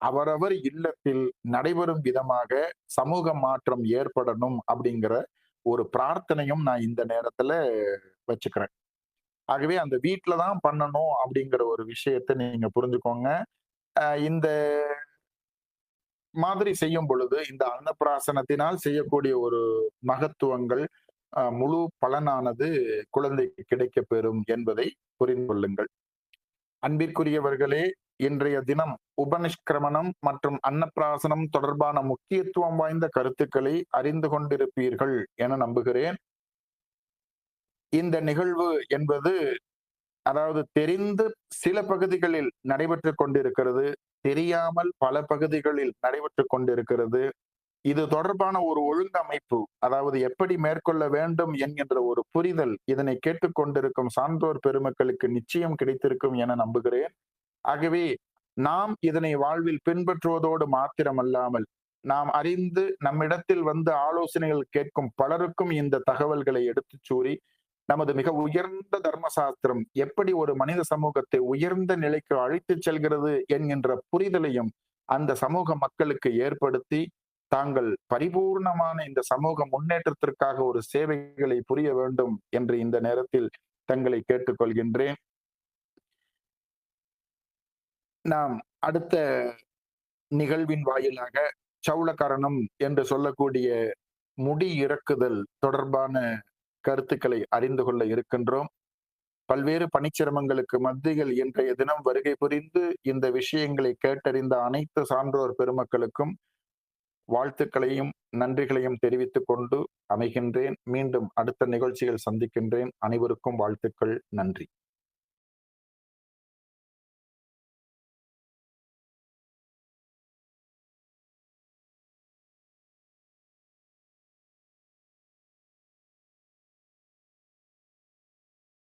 [SPEAKER 1] அவரவர் இல்லத்தில் நடைபெறும் விதமாக சமூக மாற்றம் ஏற்படணும் அப்படிங்கிற ஒரு பிரார்த்தனையும் நான் இந்த நேரத்துல வச்சுக்கிறேன். ஆகவே அந்த வீட்ல தான் பண்ணணும் அப்படிங்கிற ஒரு விஷயத்த நீங்க புரிஞ்சுக்கோங்க. இந்த மாதிரி செய்யும் பொழுது இந்த அன்னப்பிராசனத்தினால் செய்யக்கூடிய ஒரு மகத்துவங்கள் முழு பலனானது குழந்தைக்கு கிடைக்கப் பெறும் என்பதை புரிந்து கொள்ளுங்கள். அன்பிற்குரியவர்களே, இன்றைய தினம் உபநிஷ்கிரமணம் மற்றும் அன்னப்பிராசனம் தொடர்பான முக்கியத்துவம் வாய்ந்த கருத்துக்களை அறிந்து கொண்டிருப்பீர்கள் என நம்புகிறேன். இந்த நிகழ்வு என்பது அதாவது தெரிந்து சில பகுதிகளில் நடைபெற்றுக் கொண்டிருக்கிறது, தெரியாமல் பல பகுதிகளில் நடைபெற்றுக் கொண்டிருக்கிறது. இது தொடர்பான ஒரு ஒழுங்கமைப்பு, அதாவது எப்படி மேற்கொள்ள வேண்டும் என்கின்ற ஒரு புரிதல் இதனை கேட்டுக்கொண்டிருக்கும் சான்றோர் பெருமக்களுக்கு நிச்சயம் கிடைத்திருக்கும் என நம்புகிறேன். ஆகவே நாம் இதனை வாழ்வில் பின்பற்றுவதோடு மாத்திரமல்லாமல் நாம் அறிந்து நம்மிடத்தில் வந்து ஆலோசனைகள் கேட்கும் பலருக்கும் இந்த தகவல்களை எடுத்துச் கூறி நமது மிக உயர்ந்த தர்மசாஸ்திரம் எப்படி ஒரு மனித சமூகத்தை உயர்ந்த நிலைக்கு அழைத்துச் செல்கிறது என்கின்ற புரிதலையும் அந்த சமூக மக்களுக்கு ஏற்படுத்தி தாங்கள் பரிபூர்ணமான இந்த சமூக முன்னேற்றத்திற்காக ஒரு சேவைகளை புரிய வேண்டும் என்று இந்த நேரத்தில் தங்களை கேட்டுக்கொள்கின்றேன். நாம் அடுத்த நிகழ்வின் வாயிலாக சௌளகரணம் என்று சொல்லக்கூடிய முடி இறக்குதல் தொடர்பான கருத்துக்களை அறிந்து கொள்ள இருக்கின்றோம். பல்வேறு பணிச்சிரமங்களுக்கு மத்தியில் இன்றைய தினம் வருகை புரிந்து இந்த விஷயங்களை கேட்டறிந்த அனைத்து சான்றோர் பெருமக்களுக்கும் வாழ்த்துக்களையும் நன்றிகளையும் தெரிவித்துக் கொண்டு அமைகின்றேன். மீண்டும் அடுத்த நிகழ்ச்சியில் சந்திக்கின்றேன். அனைவருக்கும் வாழ்த்துக்கள். நன்றி.